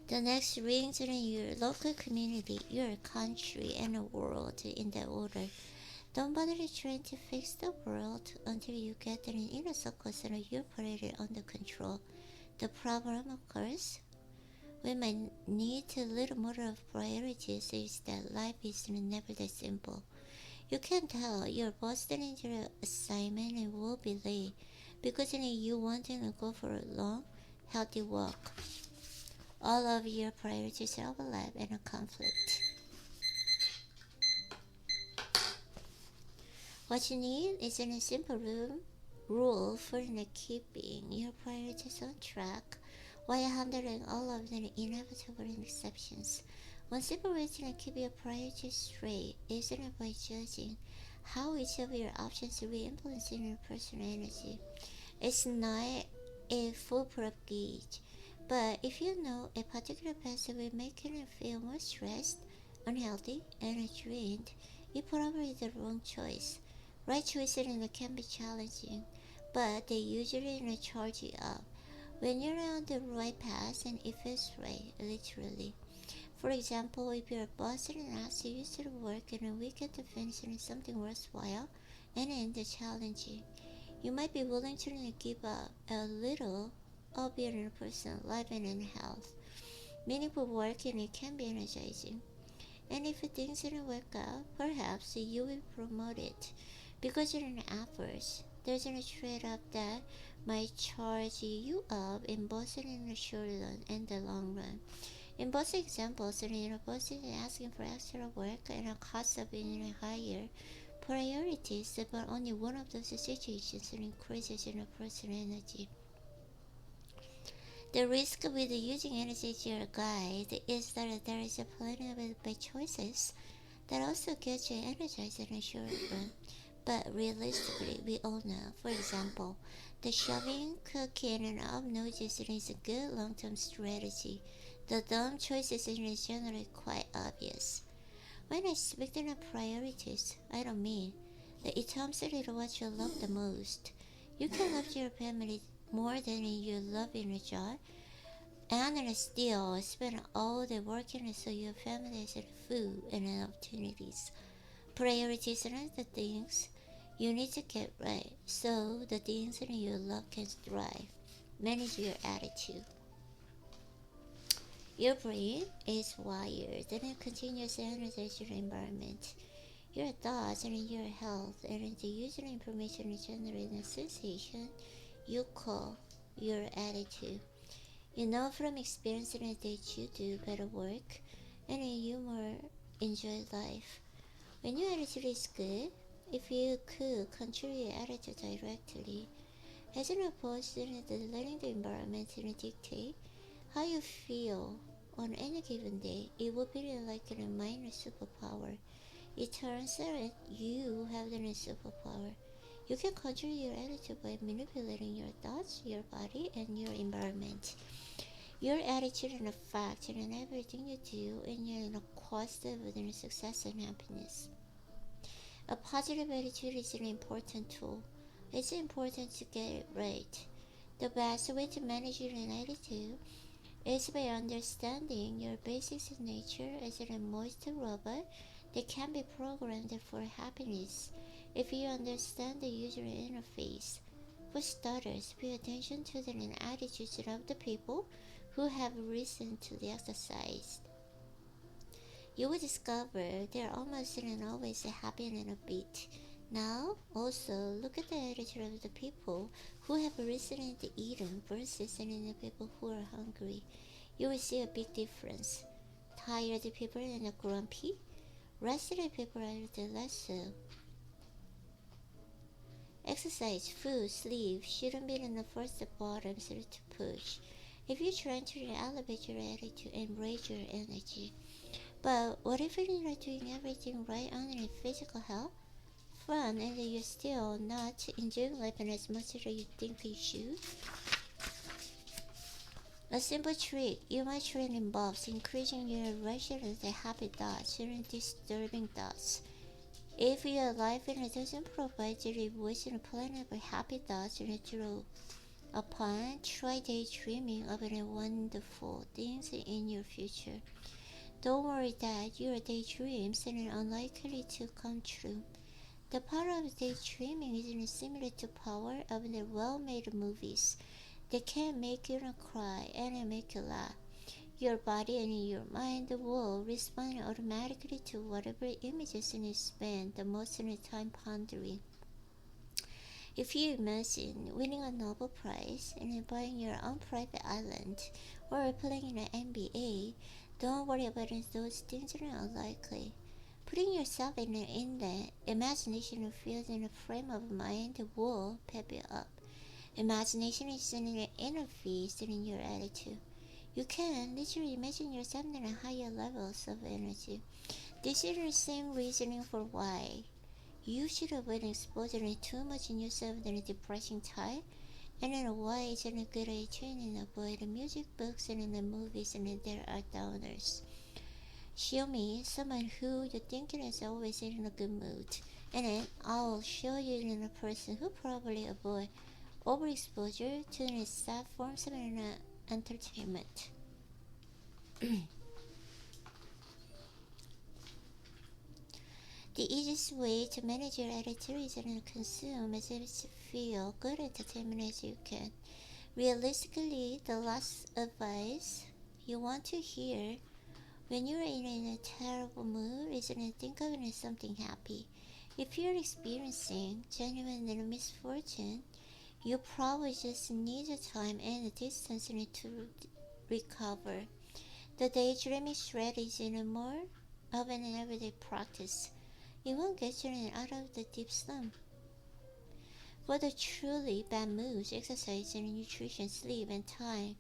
The next rings in your local community, your country, and the world in that order. Don't bother trying to fix the world until you get an inner circles and you put it under control. The problem, of course, we might need a little more of priorities is that life is never that simple. You can tell your boss didn't do your assignment and will be late because you want to go for a long, healthy walk. All of your priorities overlap and a conflict. What you need is a simple rule for keeping your priorities on track while handling all of the inevitable exceptions. One simple way to keep your priorities straight isn't by judging how each of your options will influence your personal energy. It's not a foolproof gauge, but if you know a particular path will make you feel more stressed, unhealthy, and drained, it's probably the wrong choice. Right choices can be challenging, but they usually charge you up. When you're on the right path and it feels right, literally. For example, if your boss asks you to work on a weekend to finish something worthwhile and end challenging, you might be willing to give up a little of your personal life and health. Meaningful work it can be energizing. And if things didn't work out, perhaps you will promote it because you're in efforts. There's a trade-off that might charge you up in both in the short run and the long run. In both examples, boss is asking for extra work and a cost of being higher priorities, but only one of those situations increases your personal energy. The risk with using energy as your guide is that there is a plenty of bad choices that also get you energized in the short run. But realistically, we all know, for example, the shoving, cooking, and obnoxious is a good long-term strategy. The dumb choices are generally quite obvious. When I speak of priorities, I don't mean that it comes to what you love the most. You can love your family more than you love your job, and still spend all the working so your family has food and opportunities. Priorities are the things you need to get right so the things that you love can thrive. Manage your attitude. Your brain is wired in a continuous energization environment. Your thoughts and your health and the user information generating a sensation you call your attitude. You know from experience that you do better work and you more enjoy life. When your attitude is good, if you could control your attitude directly, as opposed to letting the environment dictate how you feel on any given day, it would be like a minor superpower. It turns out you have the superpower. You can control your attitude by manipulating your thoughts, your body, and your environment. Your attitude and affect in everything you do and your cost of success and happiness. A positive attitude is an important tool. It's important to get it right. The best way to manage your attitude is by understanding your basic nature as an emotional robot that can be programmed for happiness. If you understand the user interface, for starters, pay attention to the attitudes of the people who have recently exercised. You will discover they are almost always happy and upbeat. Now, also look at the attitude of the people who have recently eaten versus the people who are hungry. You will see a big difference. Tired people are grumpy, rested people are less so. Exercise, food, sleep shouldn't be the first bottoms to push. If you're trying to elevate your attitude and raise your energy. But what if you're not doing everything right on your physical health, fun, and you're still not enjoying life as much as you think you should? A simple trick you might try involves increasing your rational happy thoughts and disturbing thoughts. If your life doesn't provide the reward and plan of happy thoughts and draw upon, try daydreaming of the wonderful things in your future. Don't worry that your daydreams are unlikely to come true. The power of daydreaming is similar to the power of the well-made movies. They can make you cry and make you laugh. Your body and your mind will respond automatically to whatever images you spend the most time pondering. If you imagine winning a Nobel Prize and buying your own private island or playing in the NBA, don't worry about those things are unlikely. Putting yourself in the imagination field in a frame of mind will pep you up. Imagination is an inner feast in your attitude. You can literally imagine yourself in higher levels of energy. This is the same reasoning for why you should avoid exposing too much in yourself in a depressing type, and then why it's a good idea to avoid music, books, and movies and there are downers. Show me someone who you think is always in a good mood, and then I'll show you a person who probably avoid overexposure to the sad forms of entertainment. The easiest way to manage your attitude is to consume as if to feel good entertainment as you can. Realistically, the last advice you want to hear when you're in a terrible mood is to think of something happy. If you're experiencing genuine misfortune, you probably just need the time and the distance to recover. The daydreaming strategy is more of an everyday practice. It won't get you out of the deep slump. For the truly bad moods, exercise and nutrition, sleep and time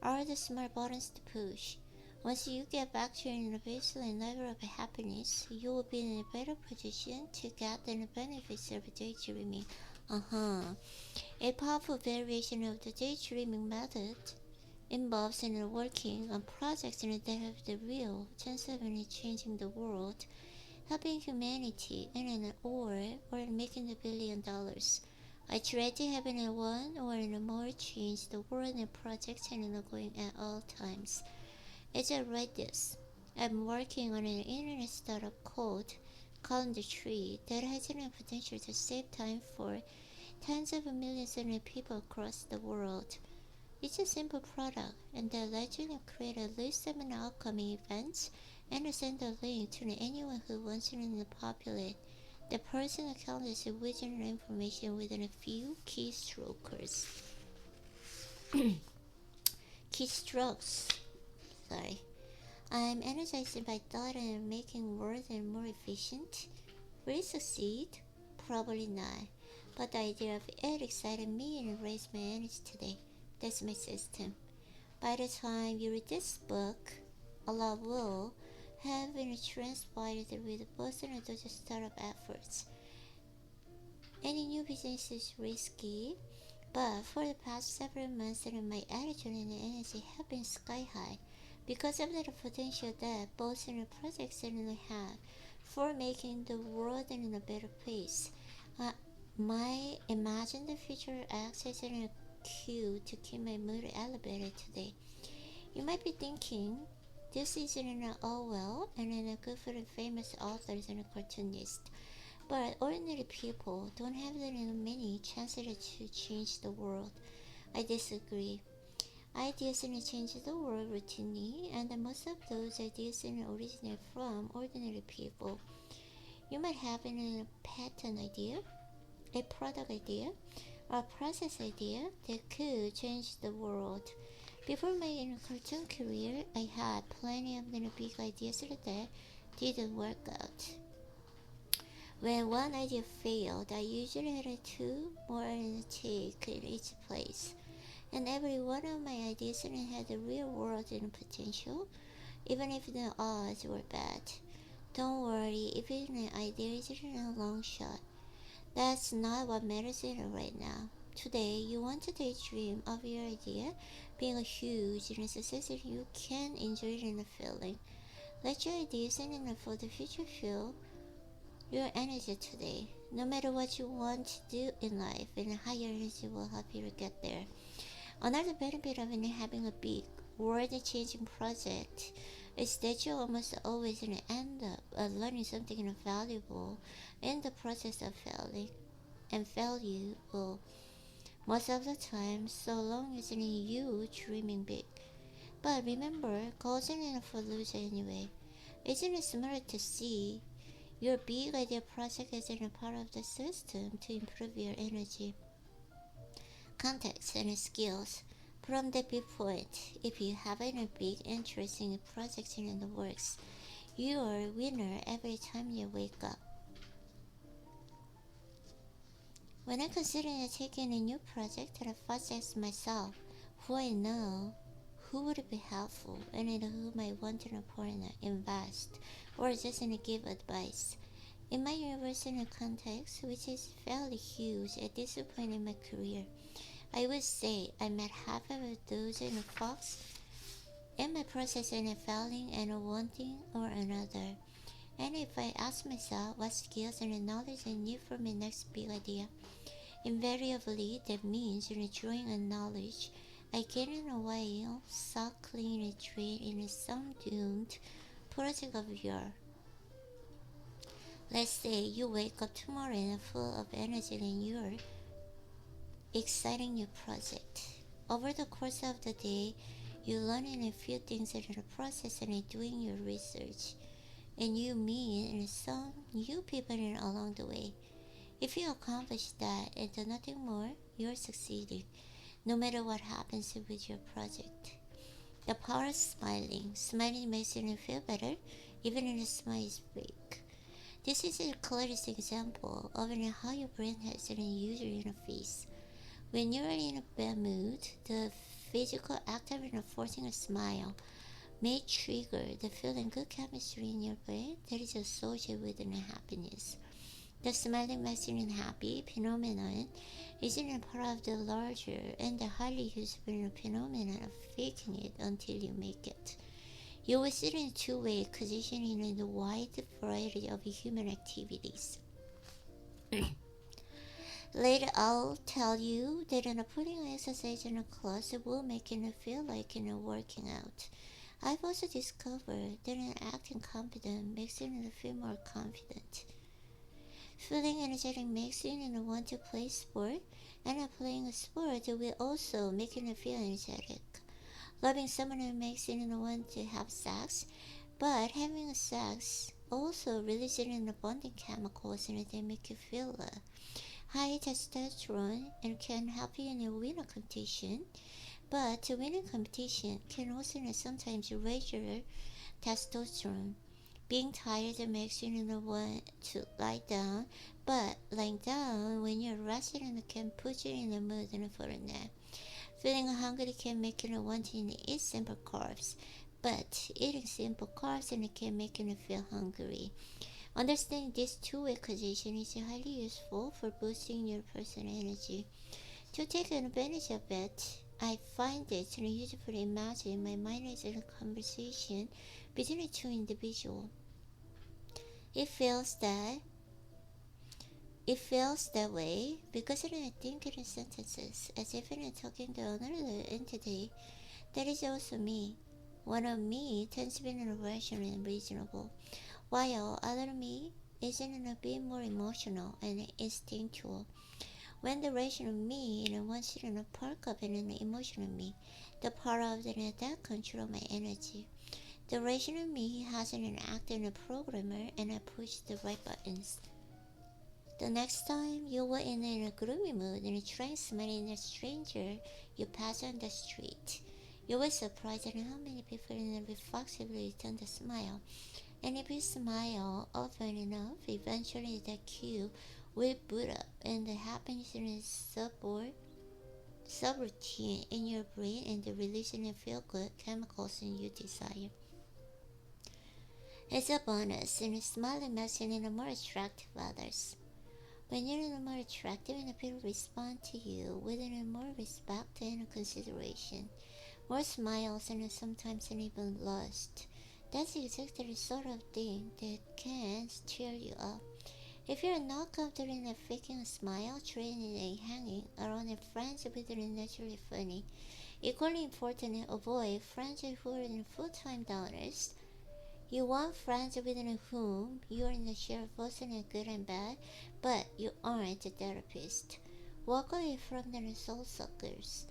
are the smart buttons to push. Once you get back to your baseline level of happiness, you will be in a better position to get the benefits of daydreaming. A powerful variation of the daydreaming method involves working on projects that have the real chance of changing the world, helping humanity, or making $1 billion. I try to have one or more change the world in projects going at all times. As I write this, I'm working on an internet startup called Calendar Tree that has the potential to save time for tens of millions of people across the world. It's a simple product, and they let you create a list of upcoming events and send a link to anyone who wants to populate the personal calendar with information within a few keystrokes. Keystrokes. Sorry. I'm energized by thought and making work more efficient. Will it succeed? Probably not. But the idea of it excited me and raised my energy today. That's my system. By the time you read this book, a lot will have been transpired with both of those startup efforts. Any new business is risky, but for the past several months, my attitude and energy have been sky high because of the potential that both projects have for making the world a better place. My imagined future acts as a cue to keep my mood elevated today. You might be thinking, this isn't all well and good for the famous authors and cartoonists, but ordinary people don't have many chances to change the world. I disagree. Ideas change the world routinely, and most of those ideas originate from ordinary people. You might have a patent idea, a product idea, or a process idea that could change the world. Before my cartoon career, I had plenty of big ideas that didn't work out. When one idea failed, I usually had two more to take in each place. And every one of my ideas had the real world potential, even if the odds were bad. Don't worry if an idea is a long shot. That's not what matters right now. Today, you want to daydream of your idea being a huge success that you can enjoy the feeling. Let your ideas for the future feel your energy today. No matter what you want to do in life, and higher energy will help you to get there. Another benefit of having a big, world-changing project is that you almost always end up learning something valuable in the process of failing and valuable most of the time, so long as you dreaming big. But remember, goals aren't for loser anyway. Isn't it smart to see your big idea project as a part of the system to improve your energy, context, and skills? From the viewpoint, if you have a big interesting project in the works, you are a winner every time you wake up. When I consider taking a new project, I first ask myself who I know, who would be helpful, and in who might want to invest, or just give advice. In my university context, which is fairly huge at this point in my career, I would say I met half of those in folks in my process in failing and wanting or another. And if I ask myself what skills and knowledge I need for my next big idea, invariably that means drawing on knowledge I gain in a while, so clean a drain in some doomed project of yours. Let's say you wake up tomorrow and full of energy in your exciting new project. Over the course of the day, you learn a few things in the process and doing your research, and you meet some new people along the way. If you accomplish that and do nothing more, you're succeeding, no matter what happens with your project. The power of smiling. Smiling makes you feel better, even if the smile is fake. This is the clearest example of how your brain has an user interface. When you're in a bad mood, the physical act of forcing a smile may trigger the feeling good chemistry in your brain that is associated with happiness. The smiling maximum happy phenomenon is a part of the larger and the highly useful phenomenon of faking it until you make it. You will sit in a two-way positioning in a wide variety of human activities. Later, I'll tell you that putting exercise in a class will make you feel like working out. I've also discovered that acting confident makes you feel more confident. Feeling energetic makes you want to play sport, and playing a sport will also make you feel energetic. Loving someone makes you want to have sex, but having sex also releases bonding chemicals and they make you feel high testosterone and can help you win a competition. But to win a competition can also sometimes raise your testosterone. Being tired makes you want to lie down, but lying down when you're rested can put you in the mood for a nap. Feeling hungry can make you want to eat simple carbs, but eating simple carbs can make you feel hungry. Understanding this two-way position is highly useful for boosting your personal energy. To take advantage of it, I find it useful to imagine my mind as a conversation between two individuals. It feels that way because I think in sentences as if I'm talking to another entity that is also me. One of me tends to be rational and reasonable, while other me is a bit more emotional and instinctual. When the rational me wants to perk up in an emotional me, the part of that control my energy. The rational me has an active programmer and I push the right buttons. The next time you were in a gloomy mood and trying smiling at a stranger you pass on the street, you were surprised at how many people reflexively return the smile. And if you smile often enough, eventually the cue will boot up and the happiness in subroutine in your brain and the releasing of feel-good chemicals you desire. As a bonus, smiling makes you more attractive others. When you're more attractive and people respond to you with more respect and consideration, more smiles and sometimes even lust. That's exactly the sort of thing that can cheer you up. If you're not comfortable in faking a smile, training and hanging around with friends who are naturally funny, equally important, avoid friends who are full-time downers. You want friends with whom you are in a shared person and good and bad, but you aren't a therapist. Walk away from the soul suckers.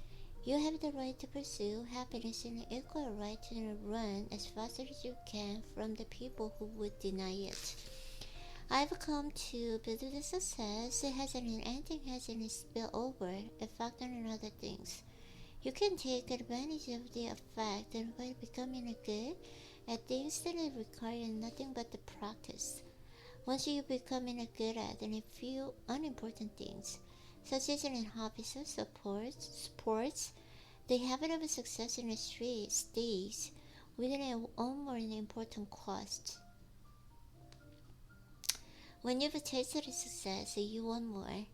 You have the right to pursue happiness and the equal right to run as fast as you can from the people who would deny it. I've come to believe that success has an ending, has an spill over effect on other things. You can take advantage of the effect and by becoming a good at things that require nothing but the practice. Once you become good at a few unimportant things, such as in hobbies or sports, the habit of success in the street stays within a own more important cost. When you've tasted success, you want more,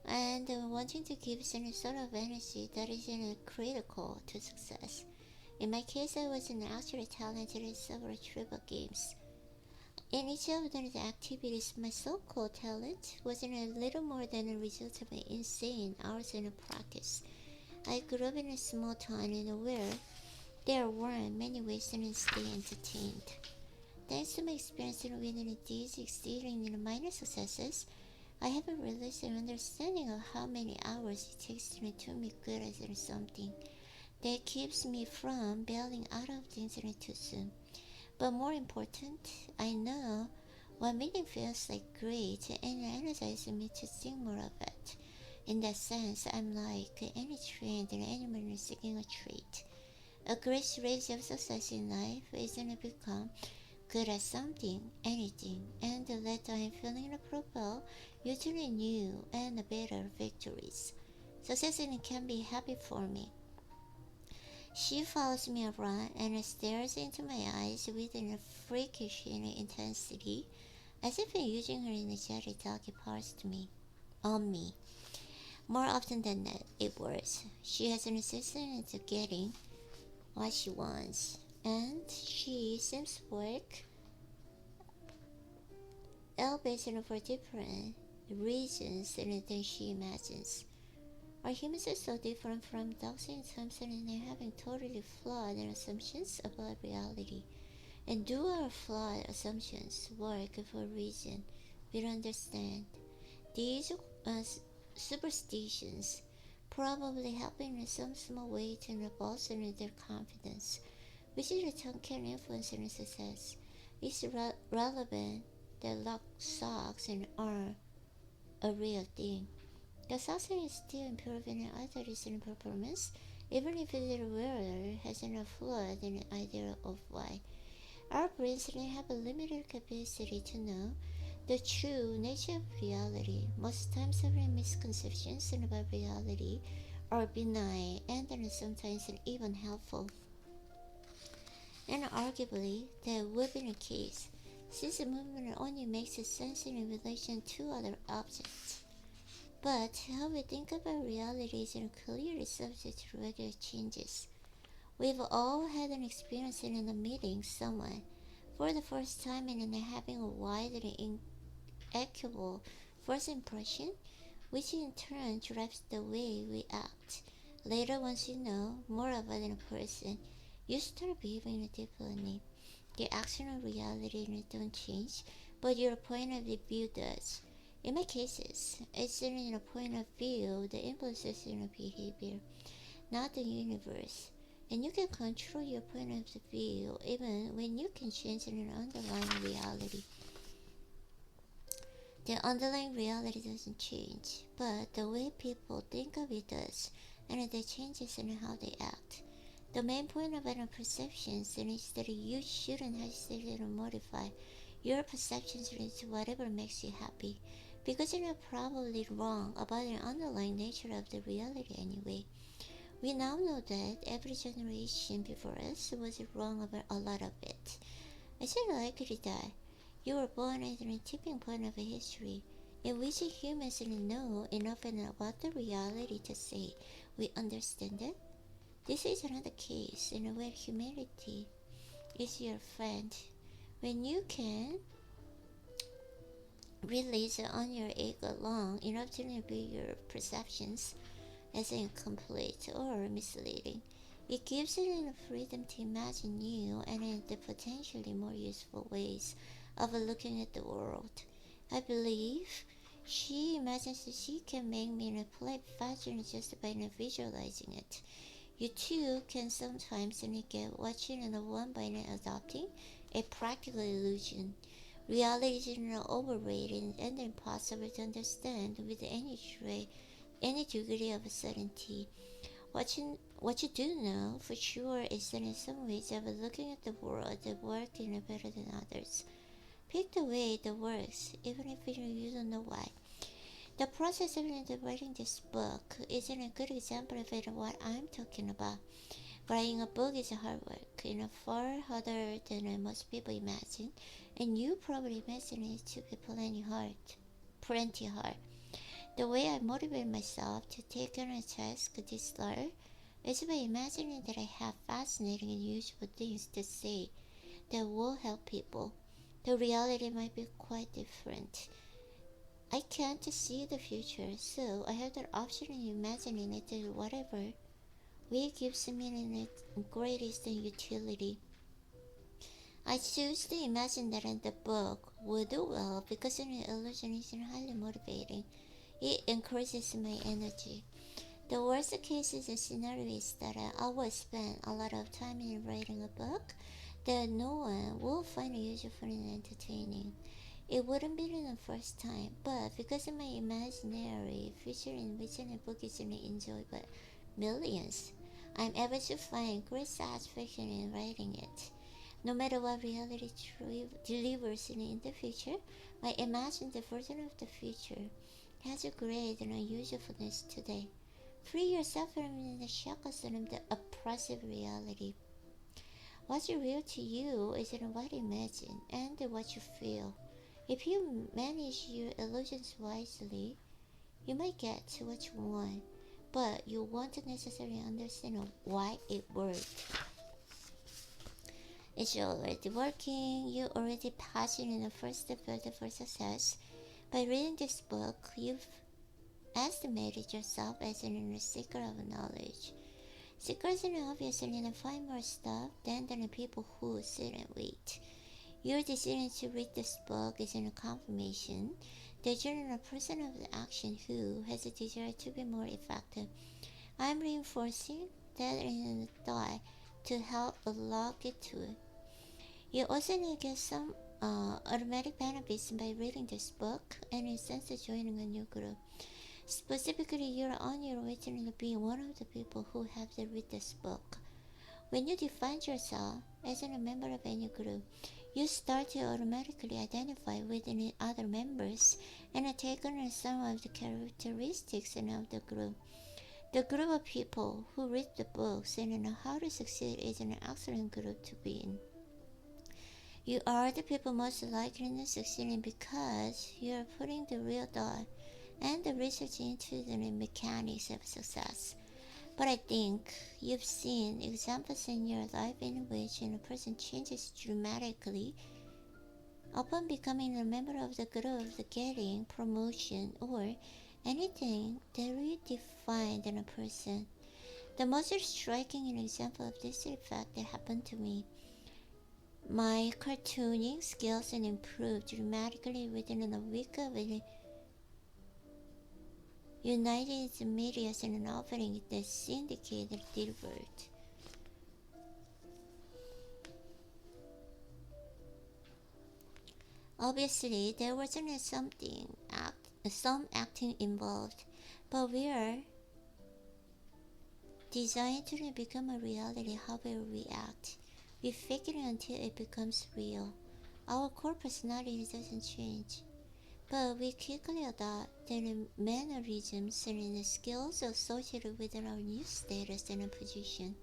and wanting to give some sort of energy that is critical to success. In my case, I was actually talented in several trivia games. In each of those activities, my so-called talent was a little more than a result of my insane hours in practice. I grew up in a small town where there weren't many ways to stay entertained. Thanks to my experience within these exceeding minor successes, I have a realistic understanding of how many hours it takes to make good at something. That keeps me from bailing out of things too soon. But more important, I know what meeting feels like great and energizes me to seek more of it. In that sense, I'm like any trained animal seeking a treat. A great race of success in life is to become good at something, anything, and let I'm feeling propel you to new and better victories. Success can be happy for me. She follows me around and stares into my eyes with a freakish intensity, as if using her energetic doggy parts to me, on me. More often than not, it works. She has an assistant into getting what she wants, and she seems to work albeit for different reasons than she imagines. Our humans are so different from dogs in terms of having totally flawed assumptions about reality. And do our flawed assumptions work for a reason? We don't understand. These superstitions probably help in some small way to bolster their confidence, which in return can influence their success. It's relevant that luck, socks, and are a real thing. The success is still improving other recent performance, even if the wearer has enough flaw than an idea of why. Our brains have a limited capacity to know the true nature of reality. Most times our misconceptions about reality are benign and sometimes even helpful. And arguably, that would be the case, since the movement only makes sense in relation to other objects. But how we think about reality is clearly subject to regular changes. We've all had an experience in meeting someone for the first time and having a wide and equable first impression, which in turn drives the way we act. Later, once you know more about a person, you start behaving differently. The actual reality don't change, but your point of view does. In my cases, it's in a point of view that influences your behavior, not the universe. And you can control your point of view even when you can change an underlying reality. The underlying reality doesn't change, but the way people think of it does, and that changes in how they act. The main point of our perceptions is that you shouldn't hesitate to modify your perceptions into whatever makes you happy, because you're probably wrong about the underlying nature of the reality anyway. We now know that every generation before us was wrong about a lot of it. It's likely that you were born at a tipping point of history in which humans know enough about the reality to say we understand it. This is another case in where humanity is your friend when you can release on your ego long enough to view your perceptions as incomplete or misleading. It gives you the freedom to imagine new and the potentially more useful ways of looking at the world. I believe she imagines that she can make me play fashion just by visualizing it. You too can sometimes get watching and one by adopting a practical illusion. Reality is overrated and impossible to understand with any degree of certainty. What you do know for sure is that in some ways of looking at the world that work better than others. Pick the way that works, even if you don't know why. The process of writing this book is a good example of what I'm talking about. Writing a book is hard work, far harder than most people imagine, and you probably imagine it to be plenty hard. The way I motivate myself to take on a task this large is by imagining that I have fascinating and useful things to say that will help people. The reality might be quite different. I can't see the future, so I have the option of imagining it to whatever way gives me the greatest utility. I choose to imagine that the book will do well because the illusion is highly motivating. It increases my energy. The worst case scenario is that I will spend a lot of time in writing a book that no one will find useful and entertaining. It wouldn't be the first time, but because of my imaginary future in which a book is enjoyed by millions, I'm able to find great satisfaction in writing it. No matter what reality delivers in the future, my imagined version of the future has a great usefulness today. Free yourself from the shackles of the oppressive reality. What's real to you is what you imagine and what you feel. If you manage your illusions wisely, you might get to what you want, but you won't necessarily understand why it worked. It's already working, you're already passing in the first step for success. By reading this book, you've estimated yourself as a seeker of knowledge. Seekers obviously find more stuff than the people who sit and wait. Your decision to read this book is a confirmation that you're a person of the action who has a desire to be more effective. I'm reinforcing that in the thought to help unlock it to it. You also get some automatic benefits by reading this book and in sense of joining a new group. Specifically, you're on your way to being one of the people who have to read this book. When you define yourself as a member of any group, you start to automatically identify with any other members and take on some of the characteristics of the group. The group of people who read the books and know how to succeed is an excellent group to be in. You are the people most likely to succeed because you are putting the real thought and the research into the mechanics of success. But I think you've seen examples in your life in which a person changes dramatically upon becoming a member of the group, getting promotion, or anything that redefined a person. The most striking example of this effect that happened to me. My cartooning skills improved dramatically within a week of it. United Media and an offering the syndicated delivered. Obviously, there wasn't some acting involved, but we are designed to become a reality how we react. We fake it until it becomes real. Our core personality doesn't change, but we quickly adopt the mannerisms and the skills associated with our new status and position.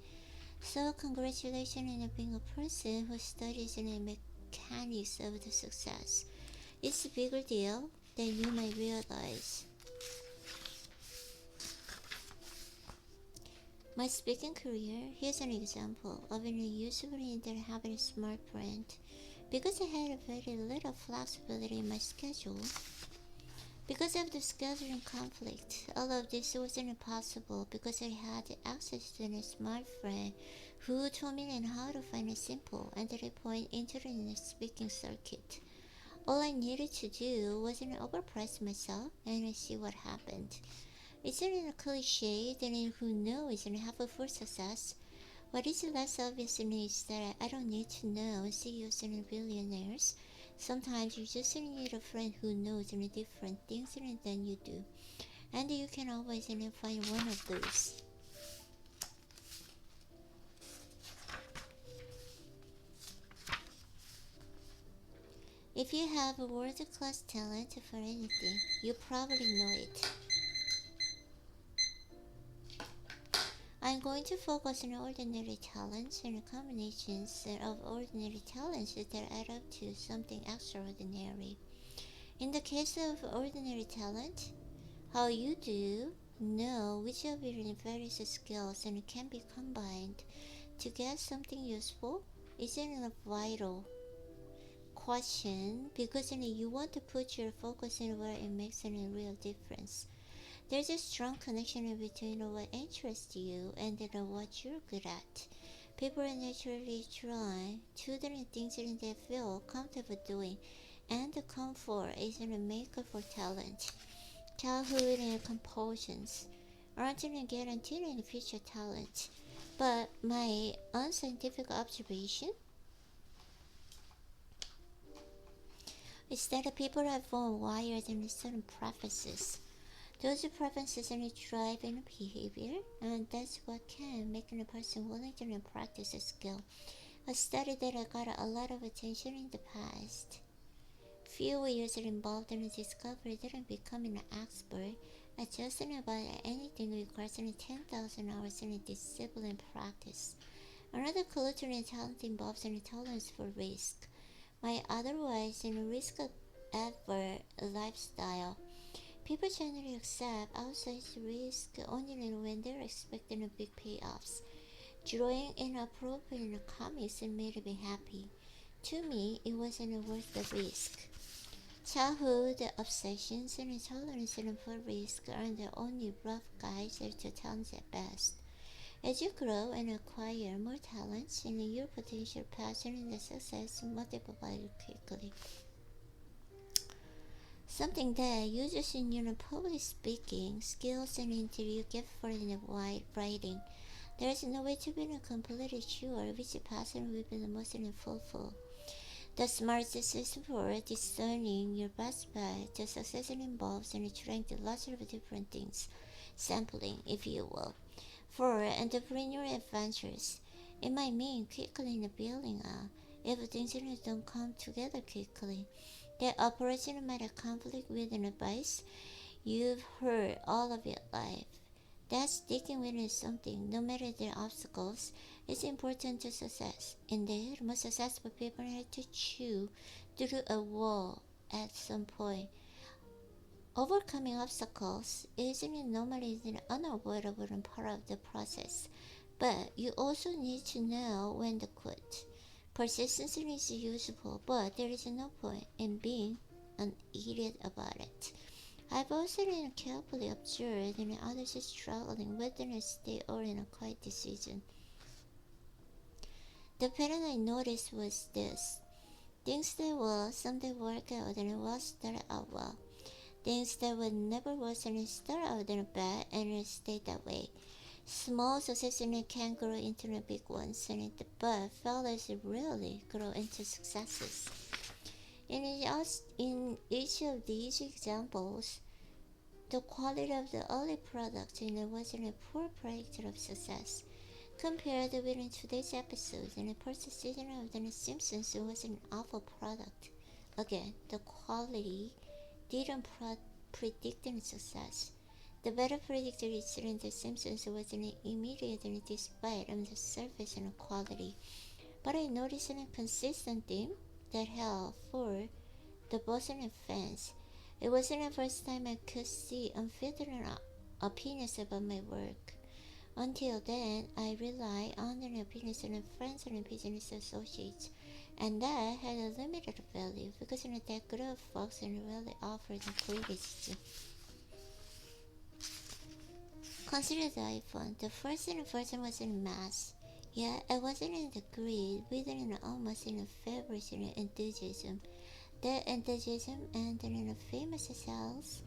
So congratulations on being a person who studies the mechanics of the success. It's a bigger deal than you might realize. My speaking career, here's an example of an useful that having a smart brand. Because I had very little flexibility in my schedule. Because of the scheduling conflict, all of this wasn't possible because I had access to a smart friend who told me how to find a simple and to the point internet speaking circuit. All I needed to do was overprice myself and see what happened. Isn't it a cliche that who knows and have a full success? What is less obvious is that I don't need to know CEOs and billionaires. Sometimes you just need a friend who knows different things than you do, and you can always find one of those. If you have a world-class talent for anything, you probably know it. I'm going to focus on ordinary talents and combinations of ordinary talents that add up to something extraordinary. In the case of ordinary talent, how you do know which of your various skills and can be combined to get something useful isn't a vital question because you want to put your focus in where it makes a real difference. There's a strong connection between what interests you and what you're good at. People are naturally drawn to the things that they feel comfortable doing, and the comfort is a maker for talent. Childhood and compulsions aren't guaranteed in future talent, but my unscientific observation is that people are born wired in certain preferences. Those preferences drive behavior, and that's what can make a person willing to practice a skill. A study that got a lot of attention in the past few years involved in the discovery that becoming an expert at just about anything requires 10,000 hours in disciplined practice. Another clue to talent involves an tolerance for risk. My otherwise risk averse lifestyle. People generally accept outsized risk only when they're expecting big payoffs. Drawing inappropriate comics made me happy. To me, it wasn't worth the risk. Childhood obsessions and tolerance for risk are the only rough guides to talents at best. As you grow and acquire more talents, your potential passion and success multiply quickly. Something that uses in your public speaking skills and interview gift for writing. There is no way to be completely sure which passion will be the most fruitful. The smartest system for discerning your best bet to success involves trying lots of different things, sampling, if you will. For entrepreneurial adventures, it might mean quickly building out if things don't come together quickly. The operation might conflict with an advice you've heard all of your life. That sticking with something, no matter the obstacles, is important to success. Indeed, most successful people have to chew through a wall at some point. Overcoming obstacles isn't normally an unavoidable part of the process, but you also need to know when to quit. Persistence is useful, but there is no point in being an idiot about it. I've also carefully observed others struggling whether to stay or in a quiet decision. The pattern I noticed was this. Things that will someday work out and will start out well. Things that would never work and start out bad and stay that way. Small successes can grow into big ones, but failures rarely grow into successes. In each of these examples, the quality of the early product was a poor predictor of success. Compared with today's episode, the first season of The Simpsons was an awful product. Again, the quality didn't predict success. The better predictor is in The Simpsons was an immediate despite on the surface and quality. But I noticed a consistent theme that held for the Boston fans. It wasn't the first time I could see unfiltered opinions about my work. Until then, I relied on the opinions of friends and business associates. And that had a limited value because that group folks really offered the greatest. Consider the iPhone. The first version was in mass. Yeah, it wasn't in the greed, within almost in a fervor in enthusiasm. That enthusiasm and in a famous sales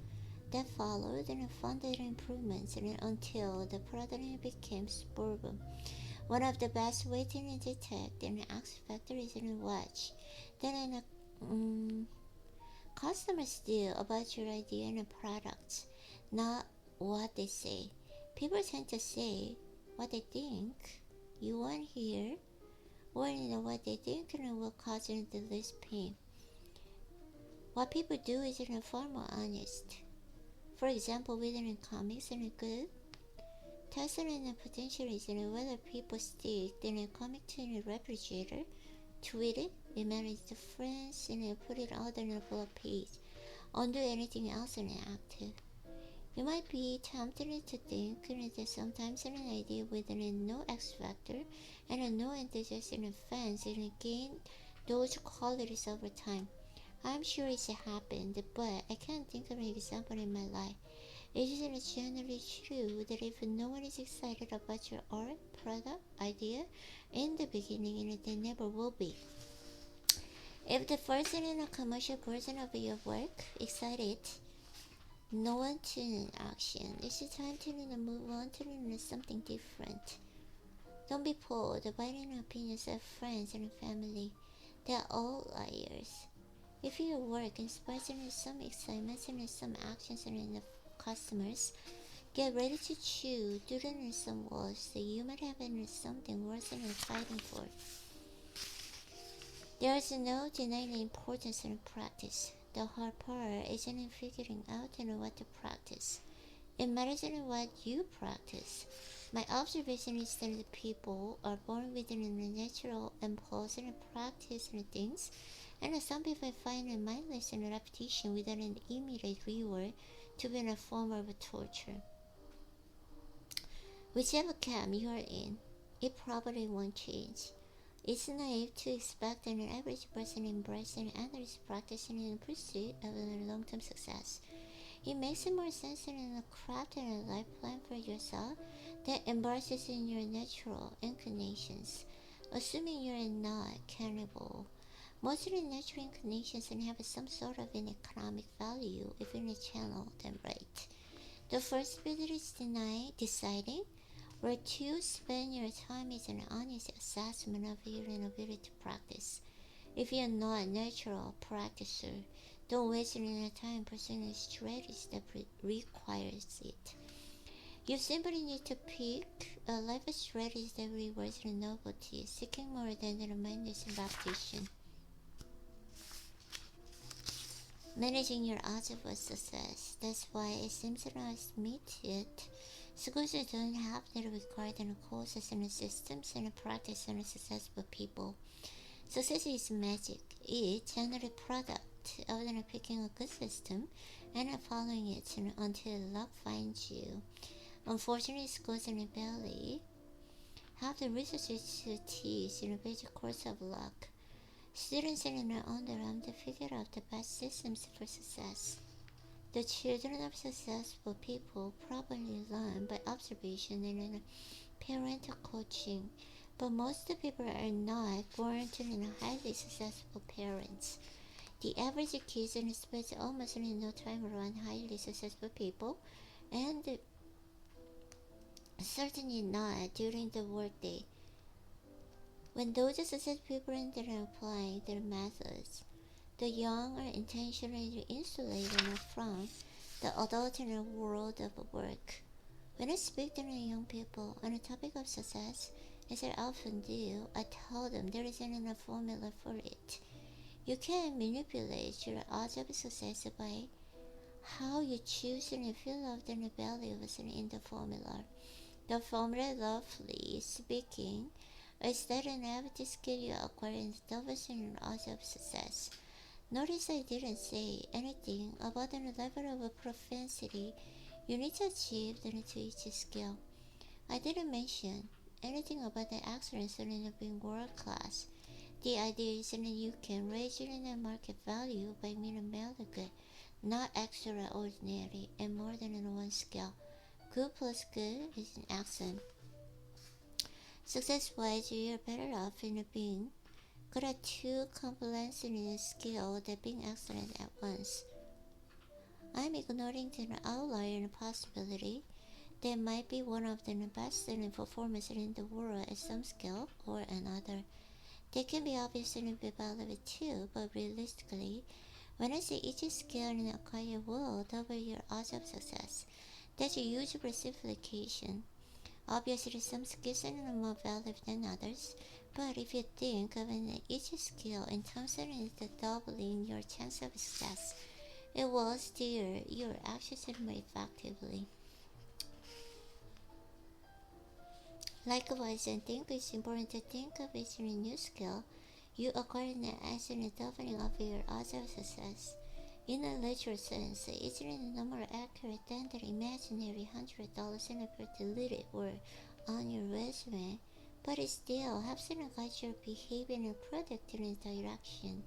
that followed and funded improvements until the product became suburban. One of the best ways to detect an X factor is in a watch. Then in a customers do about your idea and product, not what they say. People tend to say what they think you want to hear, or what they think will cause the least pain. What people do is far more honest. For example, within comics and good, testing the potential is whether people stick the comic to a refrigerator, tweet it, email it to friends, and put it out on a blog page, undo anything else and active. You might be tempted to think that sometimes an idea with no X factor and no enthusiasm fans gain those qualities over time. I'm sure it's happened, but I can't think of an example in my life. It is generally true that if no one is excited about your art, product, idea in the beginning, they never will be. If the person in a commercial person of your work excited, no one to action. It's time to move on to something different. Don't be pulled by the opinions of friends and family. They're all liars. If your work inspires some excitement and some actions and the customers, get ready to chew during some walls that you might have something worth fighting for. There is no denying the importance of practice. The hard part isn't in figuring out what to practice. It matters in what you practice. My observation is that people are born with a natural impulse and practice things, and some people find a mindless repetition without an immediate reward to be a form of torture. Whichever camp you are in, it probably won't change. It's naive to expect that an average person embracing and is practicing in pursuit of long-term success. It makes more sense in crafting a life plan for yourself that embraces in your natural inclinations, assuming you're not cannibal. Most of the natural inclinations have some sort of an economic value if you channel them right. The first bit is deciding where to spend your time is an honest assessment of your ability to practice. If you're not a natural practicer, don't waste your time pursuing a strategy that requires it. You simply need to pick a life strategy that rewards the novelty, seeking more than the mindless repetition. Managing your odds of success. That's why it seems that I admitted schools don't have the required courses and systems and practice and successful people. Success is magic. It's generally product of picking a good system and following it until luck finds you. Unfortunately, schools barely have the resources to teach a basic course of luck. Students are on their own to figure out the best systems for success. The children of successful people probably learn by observation and parental coaching, but most people are not born to highly successful parents. The average kid spends almost no time around highly successful people, and certainly not during the workday. When those successful people are applying their methods, the young are intentionally insulated from the adult world of work. When I speak to young people on the topic of success, as I often do, I tell them there isn't a formula for it. You can manipulate your odds of success by how you choose and fill out the values in the formula. The formula, roughly speaking, is that an average skill you acquire in doubles in odds of success. Notice I didn't say anything about the level of proficiency you need to achieve to each skill. I didn't mention anything about the excellence in being world class. The idea is that you can raise your net market value by meeting good, not extraordinary, and more than in one scale. Good plus good is an accent. Success-wise, you're better off in being good at two complementary skills than being excellent at once. I'm ignoring the outlier and possibility that might be one of the best performers in the world at some skill or another. They can be obvious and be valuable too, but realistically, when I say each skill and acquire will double your odds of success, that's a huge simplification. Obviously, some skills are more valuable than others, but if you think of each skill in terms of doubling your chance of success, it will steer your actions more effectively. Likewise, I think it's important to think of each new skill you acquire as a doubling of your odds of success. In a literal sense, it's no more accurate than the imaginary $100 in a deleted or on your resume, but it still helps to guide your behavior and product in a direction.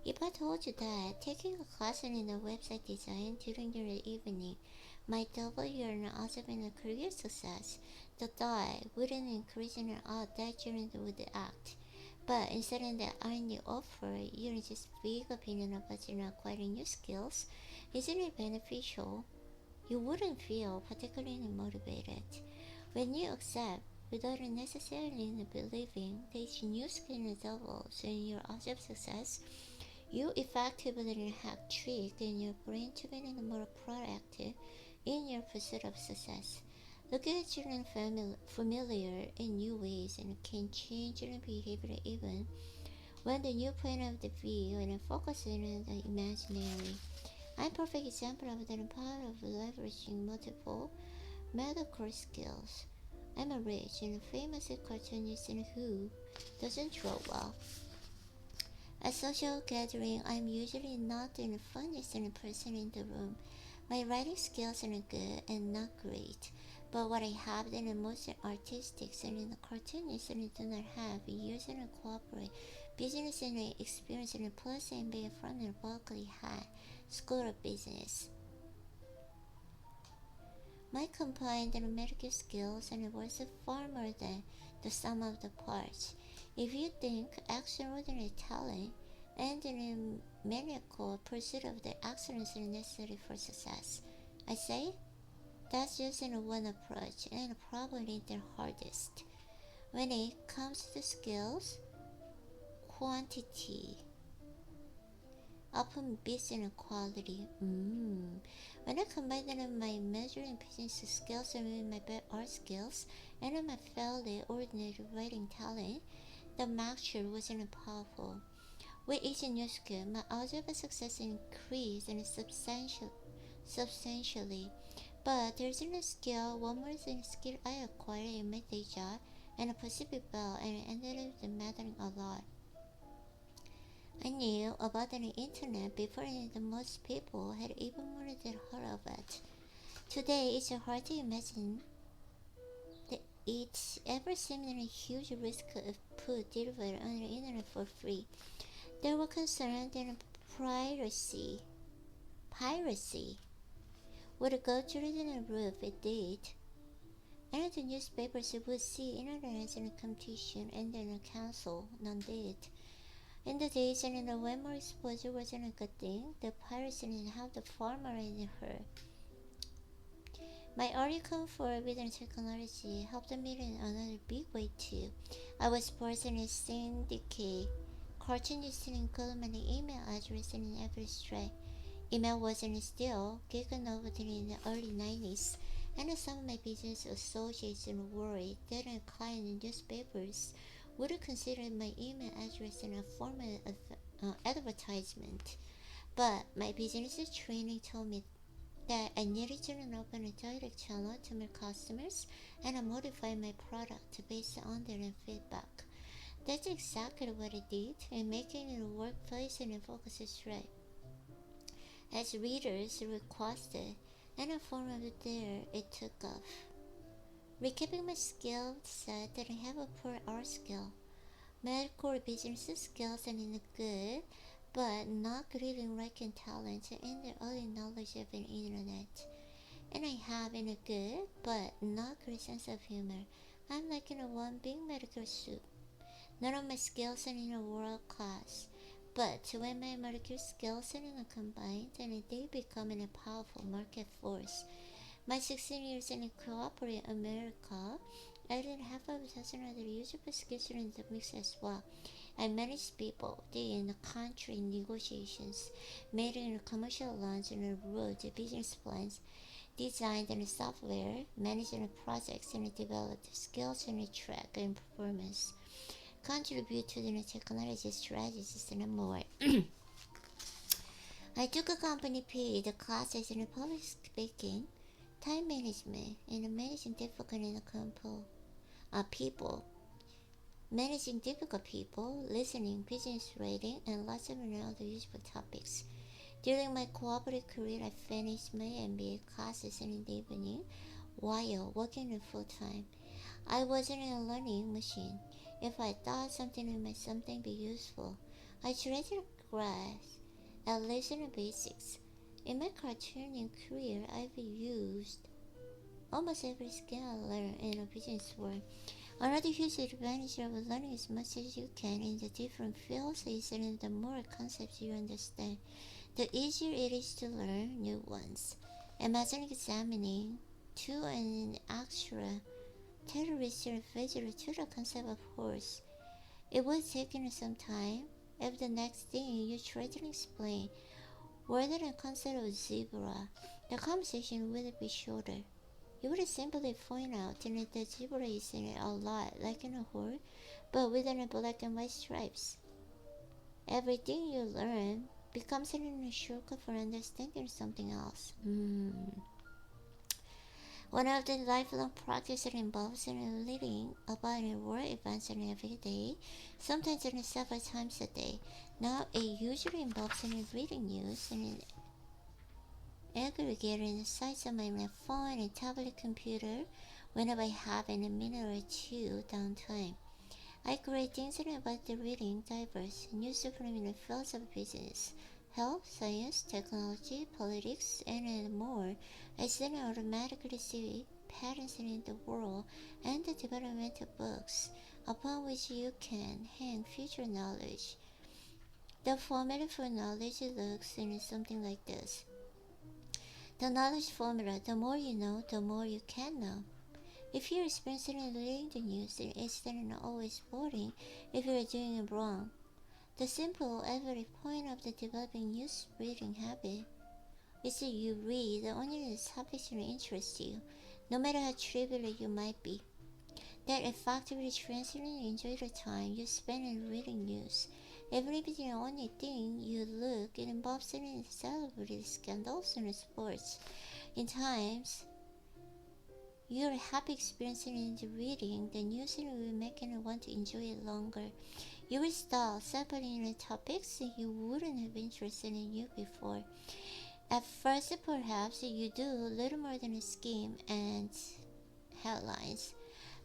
If I told you that taking a class in a website design during your evening might double your odds of a career success, the thought wouldn't increase in odds that you would act. But instead of that only offer your just big opinion about acquiring new skills, isn't it beneficial? You wouldn't feel particularly motivated. When you accept without necessarily believing that new skill doubles in your odds of success, you effectively hack trick in your brain to be more proactive in your pursuit of success. Looking at children familiar in new ways and can change your behavior even when the new point of the view and focusing on the imaginary. I'm a perfect example of the power of leveraging multiple medical skills. I'm a rich and famous cartoonist who doesn't draw well. At social gathering, I'm usually not the funniest person in the room. My writing skills are good and not great, but what I have the most artistic and cartoonist do not have years and corporate business and experience and plus MBA from the Berkeley High School of Business. My combined medical skills and worth far more than the sum of the parts. If you think extraordinary talent and the maniacal pursuit of the excellence is necessary for success, I say that's just one approach and probably the hardest. When it comes to skills, quantity often beats in quality. When I combined my measuring business skills with my art skills and my fairly ordinary writing talent, the mixture wasn't powerful. With each new skill, my odds of success increased substantially. But there's a skill, one more skill I acquired in my day job and a Pacific Bell, and it ended up mattering a lot. I knew about the internet before most people had even more than heard of it. Today, it's hard to imagine that it's ever seemed a huge risk of food delivered on the internet for free. There were concerns that piracy would go through the roof. It did. And the newspapers would see internet as a competition and then cancel. None did. In the days when more exposure wasn't a good thing, the piracy and how the farmer and her. My article for Forbidden Technology helped me in another big way too. I was forced in a syndicate. Cartoonists included my email address in every stray. Email wasn't still given over in the early 90s, and some of my business associates worried that a client newspapers would consider my email address in a form of advertisement. But my business training told me that I needed to open a direct channel to my customers and I modify my product based on their feedback. That's exactly what I did in making the workplace and focus straight. As readers requested, and a form of there it took off. Recapping my skill set that I have a poor art skill. My core business skills are in good, but not reading writing talent and the early knowledge of an internet. And I have in a good, but not great sense of humor. I'm like in a one big medical soup. None of my skills are in a world class. But when my medical skills are combined, then they become a powerful market force. My 16 years in corporate America, I did half of a dozen other usable skills in the mix as well. I managed people, did in the country negotiations, made in commercial loans and wrote business plans, designed and software, managed projects and developed skills and track and performance, contribute to the technology strategies and more. I took a company paid classes in public speaking, time management, and managing difficult and people. Managing difficult people, listening, business writing, and lots of other useful topics. During my cooperative career, I finished my MBA classes in the evening while working full time. I wasn't a learning machine. If I thought something might something be useful, I tried to grasp at least the basics. In my cartooning career, I've used almost every skill I learned in a business world. Another huge advantage of learning as much as you can in the different fields is that the more concepts you understand, the easier it is to learn new ones. Imagine examining to an extra terrorist visit to the concept of horse. It would take some time if the next thing you try to explain were the concept of zebra. The conversation would be shorter. You would simply point out that the zebra is a lot like a horse, but with black and white stripes. Everything you learn becomes a shortcut for understanding something else. One of the lifelong practice that involves reading about world events every day, sometimes several times a day. Now it usually involves reading news and aggregating sites on my phone and tablet computer whenever I have a minute or two downtime. I create things about the reading diverse news from the fields of business, health, science, technology, politics, and more. I then automatically see patterns in the world and the development of books upon which you can hang future knowledge. The formula for knowledge looks something like this. The knowledge formula: the more you know, the more you can know. If you're experiencing reading the news, it's then always boring if you're doing it wrong. The simple every point of the developing news reading habit is that you read only the topics that interest you, no matter how trivial you might be. That effectively translates and enjoy the time you spend in reading news. Even if the only thing you look, it involves in celebrity scandals and sports. In times you're happy experiencing in the reading, the news will make you want to enjoy it longer. You will start separating the topics that you wouldn't have interested in you before. At first, perhaps you do a little more than skim and headlines,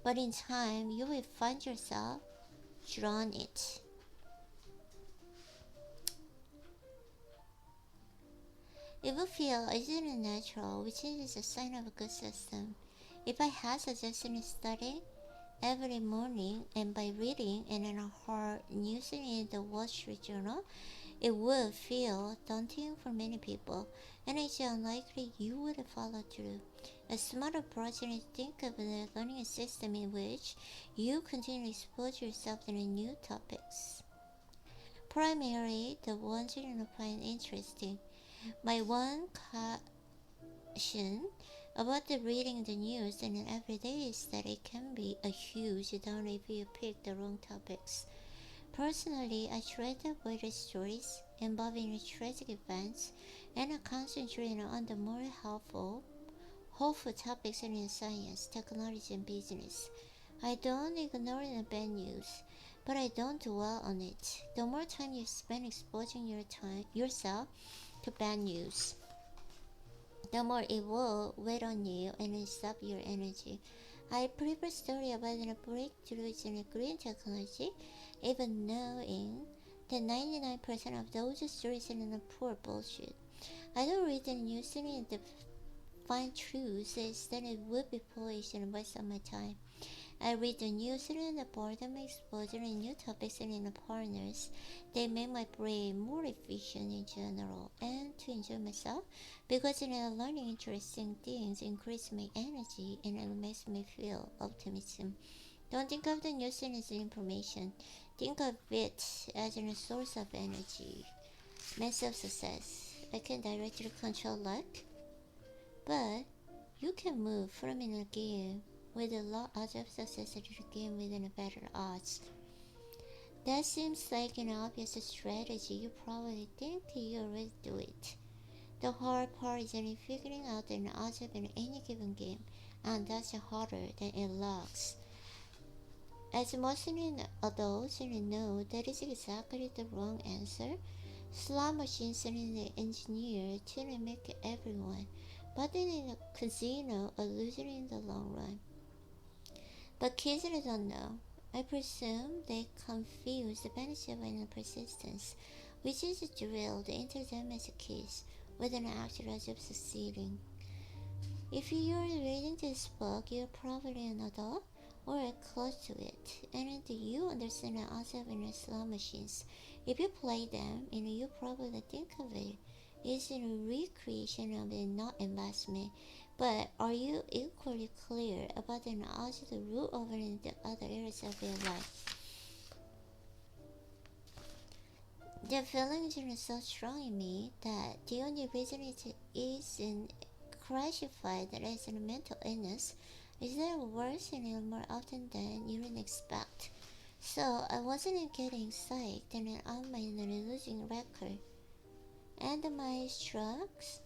but in time you will find yourself drawn it. It will feel isn't natural, which is a sign of a good system. If I had suggested studying every morning and by reading and hard news in the Wall Street Journal, it would feel daunting for many people, and it's unlikely you would follow through. A smart approach is to think of the learning system in which you continue to expose yourself to new topics, primarily the ones you find interesting. My one caution about the reading the news and every day is that it can be a huge down if you pick the wrong topics. Personally, I try to avoid stories involving tragic events and I concentrate on the more hopeful topics in science, technology, and business. I don't ignore the bad news, but I don't dwell on it. The more time you spend exposing yourself to bad news, the more it will weigh on you and sap your energy. I prefer story about the breakthroughs in green technology, even knowing that 99% of those stories are poor bullshit. I don't read the news to find truths, instead it would be foolish and waste of my time. I read the news and the boredom exposure and new topics and the partners. They make my brain more efficient in general and to enjoy myself because learning interesting things increases my energy and it makes me feel optimism. Don't think of the news as information. Think of it as a source of energy. Massive success. I can directly control luck, but you can move from in a game with a low odds of success to the game with a better odds. That seems like an obvious strategy. You probably think you already do it. The hard part is in figuring out the odds of in any given game, and that's harder than it looks. As most adults know, that is exactly the wrong answer. Slot machines are engineered to make everyone, but in a casino, a loser in the long run. But kids don't know. I presume they confuse the benefit and persistence, which is drilled into them as kids, with an actual odds of succeeding. If you're reading this book, you're probably an adult or close to it, and you understand the odds of slot machines. If you play them, you probably think of it as a recreation of it, not investment. But are you equally clear about the odds of the root over in the other areas of your life? The feelings are so strong in me that the only reason it isn't classified as a mental illness is that it worsens more often than you would expect. So I wasn't getting psyched and on my losing record. And my strokes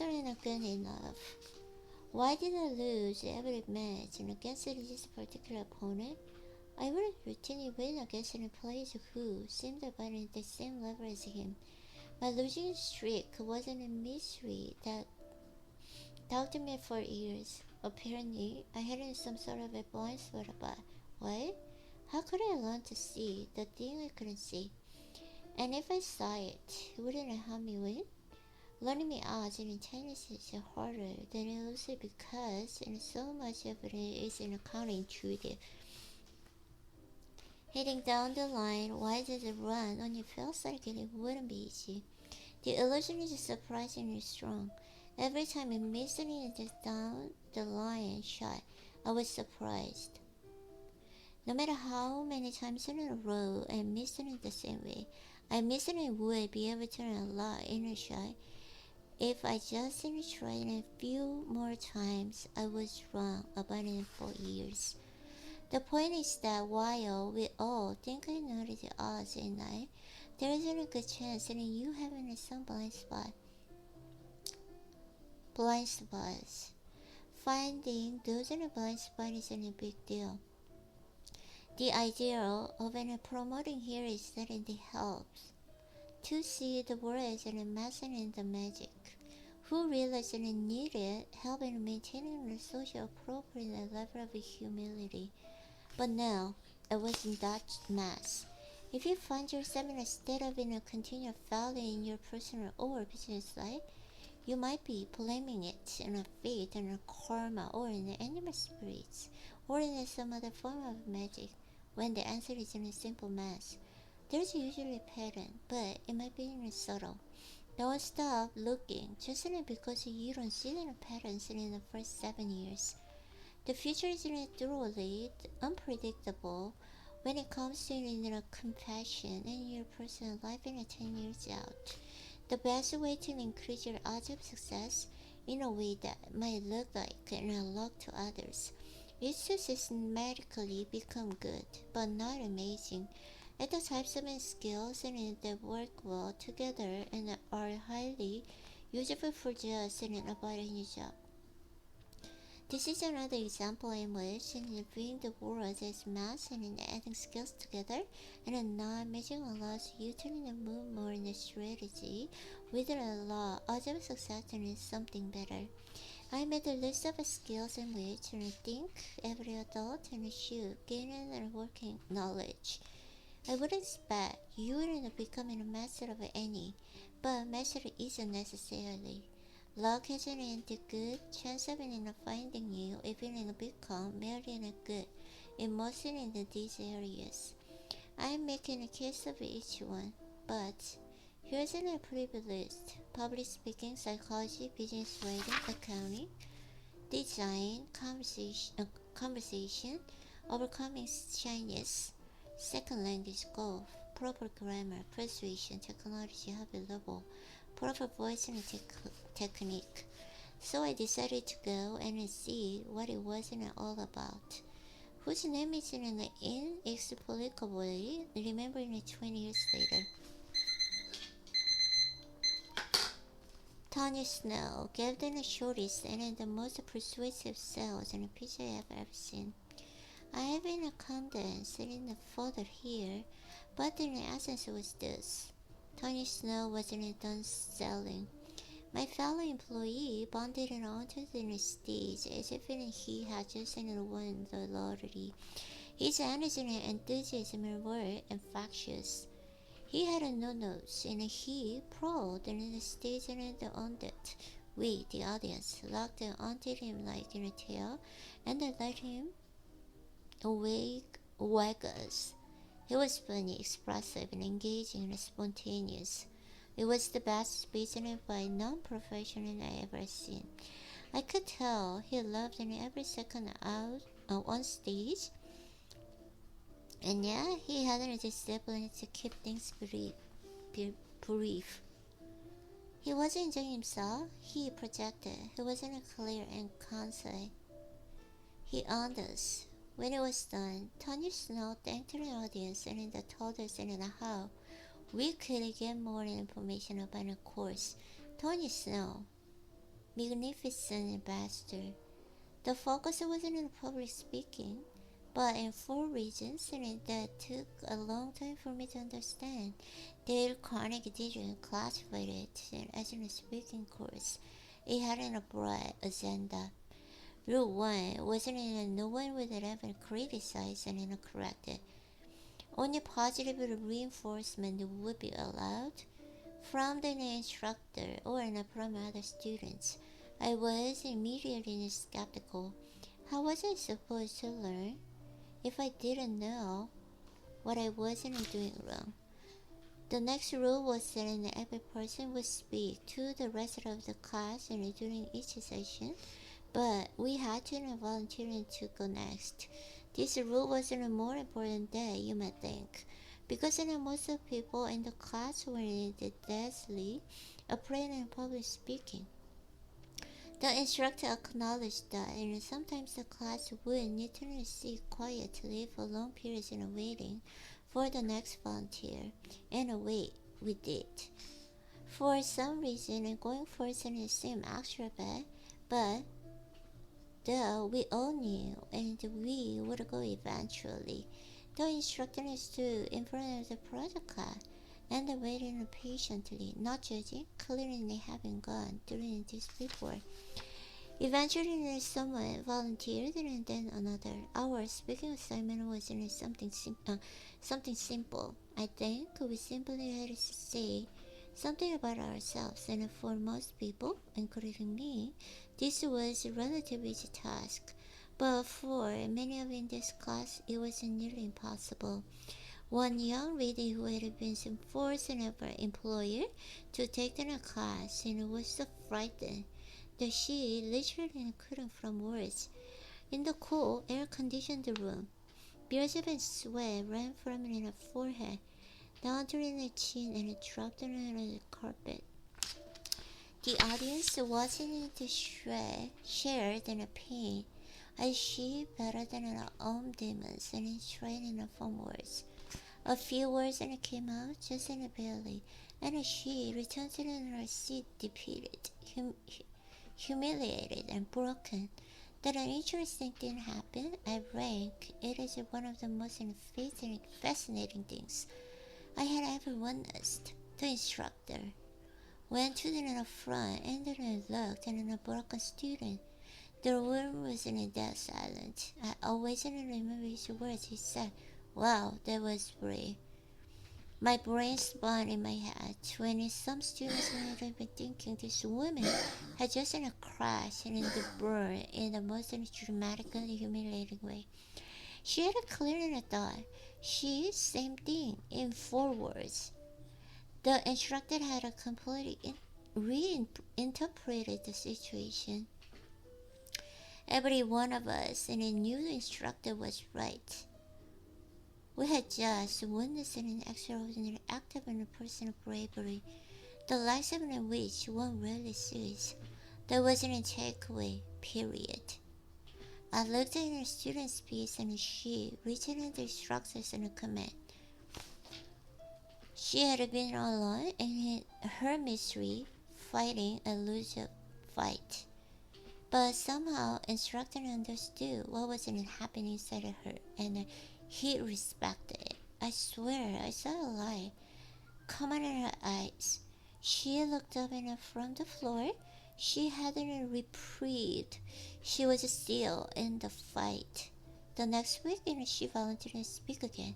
are not good enough. Why did I lose every match against this particular opponent? I would routinely win against players who seemed about at the same level as him. My losing streak wasn't a mystery that dogged me for years. Apparently, I had some sort of a blind spot about what? How could I learn to see the thing I couldn't see? And if I saw it, wouldn't it help me win? Learning me odds in tennis is harder than it also because so much of it is counterintuitive. Hitting down the line, why does it run when it feels like it wouldn't be easy? The illusion is surprisingly strong. Every time I missed it down the line shot, I was surprised. No matter how many times in a row I missed it the same way, I missed it and would be able to unlock in a shot. If I just tried a few more times, I was wrong about it for years. The point is that while we all think I know the odds in life, there is a good chance that you have some blind spot. Blind spots. Finding those in a blind spot isn't a big deal. The idea of promoting here is that it helps to see the world as a lesson in the magic. Who realized needed help in maintaining the social appropriate level of humility. But no, it wasn't that mass. If you find yourself in a state of continual failure in your personal or business life, you might be blaming it in a fate and a karma or in the animal spirits or in some other form of magic when the answer is in a simple math. There's usually a pattern, but it might be subtle. Don't stop looking just because you don't see the patterns in the first 7 years. The future is thoroughly unpredictable when it comes to compassion in your personal life in 10 years out. The best way to increase your odds of success in a way that might look like an luck to others is to systematically become good, but not amazing, at the types of skills that work well together and are highly useful for just about any job. This is another example in which in viewing the world as mass and in adding skills together and in non-matching allows you to move more in the strategy with a law of success and something better. I made a list of skills in which I think every adult should gain and working knowledge. I would expect you wouldn't become a master of any, but master isn't necessarily. Luck has a good chance of finding you if you become merely good in most in these areas. I am making a case of each one, but here's a preview list: public speaking, psychology, business writing, accounting, design, conversation, overcoming shyness, second language, golf, proper grammar, persuasion, technology, hobby level, proper voice and technique. So I decided to go and see what it was all about. Whose name is inexplicably remembering it 20 years later. Tony Snow gave them the shortest and the most persuasive sales and pitch I have ever seen. I have a condensed in the folder here, but in essence it was this. Tony Snow wasn't done selling. My fellow employee bonded onto the stage as if he had just won the lottery. His energy and enthusiasm were infectious. He had no notes, and he prowled in the stage and on it. We, the audience, locked onto him like a tail, and let him wag us. He was funny, expressive, and engaging and spontaneous. It was the best speech by non-professional I ever seen. I could tell he loved every second out on stage, and yeah, he had a discipline to keep things brief. He wasn't enjoying himself, he projected. He wasn't clear and concise. He owned us. When it was done, Tony Snow thanked the audience and told us how we could get more information about the course. Tony Snow, magnificent ambassador. The focus wasn't in public speaking, but in 4 reasons that took a long time for me to understand. Dale Carnegie didn't classify it as a speaking course. It had a broad agenda. Rule 1 wasn't no one would ever criticize and correct it. Only positive reinforcement would be allowed from the instructor or from other students. I was immediately skeptical. How was I supposed to learn if I didn't know what I wasn't doing wrong? The next rule was that every person would speak to the rest of the class during each session, but we had to volunteer to go next. This rule was more important than you might think, because most of the people in the class were deadly afraid of public speaking. The instructor acknowledged that, and sometimes the class would need to sit quietly for long periods waiting for the next volunteer, and we did. For some reason, going first seemed extra bad, but though we all knew, and we would go eventually. The instructor stood in front of the project class and waited patiently, not judging, clearly having gone through this before. Eventually, someone volunteered, and then another. Our speaking assignment was something simple. I think we simply had to say something about ourselves, and for most people, including me, this was a relatively easy task. But for many of in this class, it was nearly impossible. One young lady who had been forced by her employer to take the class and was so frightened that she literally couldn't form words. In the cool, air-conditioned room, beads of sweat ran from her forehead down to her chin and dropped on the carpet. The audience watching it shared in pain as she battled her own demons and tried to form words. A few words came out just barely, and she returned to her seat defeated, humiliated, and broken. that an interesting thing happened. I rank it as one of the most fascinating things I had ever witnessed. The instructor went to the front and then looked at a broken student. The room was in a dead silence. I always remember his words. He said, "Wow, that was brave." My brain spun in my head when some students might have been thinking this woman had just crashed and burned in the most dramatically humiliating way. She had a clear thought. She, same thing, in 4 words. The instructor had completely reinterpreted the situation. Every one of us and knew the instructor was right. We had just witnessed an extraordinary act of personal bravery, the likes of which one rarely sees. There was a takeaway, period. I looked at her student's piece and she written the instructions and a command. She had been alone in her misery, fighting a loser fight. But somehow instructor understood what was happening inside of her, and he respected it. I swear I saw a light come out in her eyes. She looked up from the floor. She hadn't reprieved. She was still in the fight. The next week, she volunteered to speak again.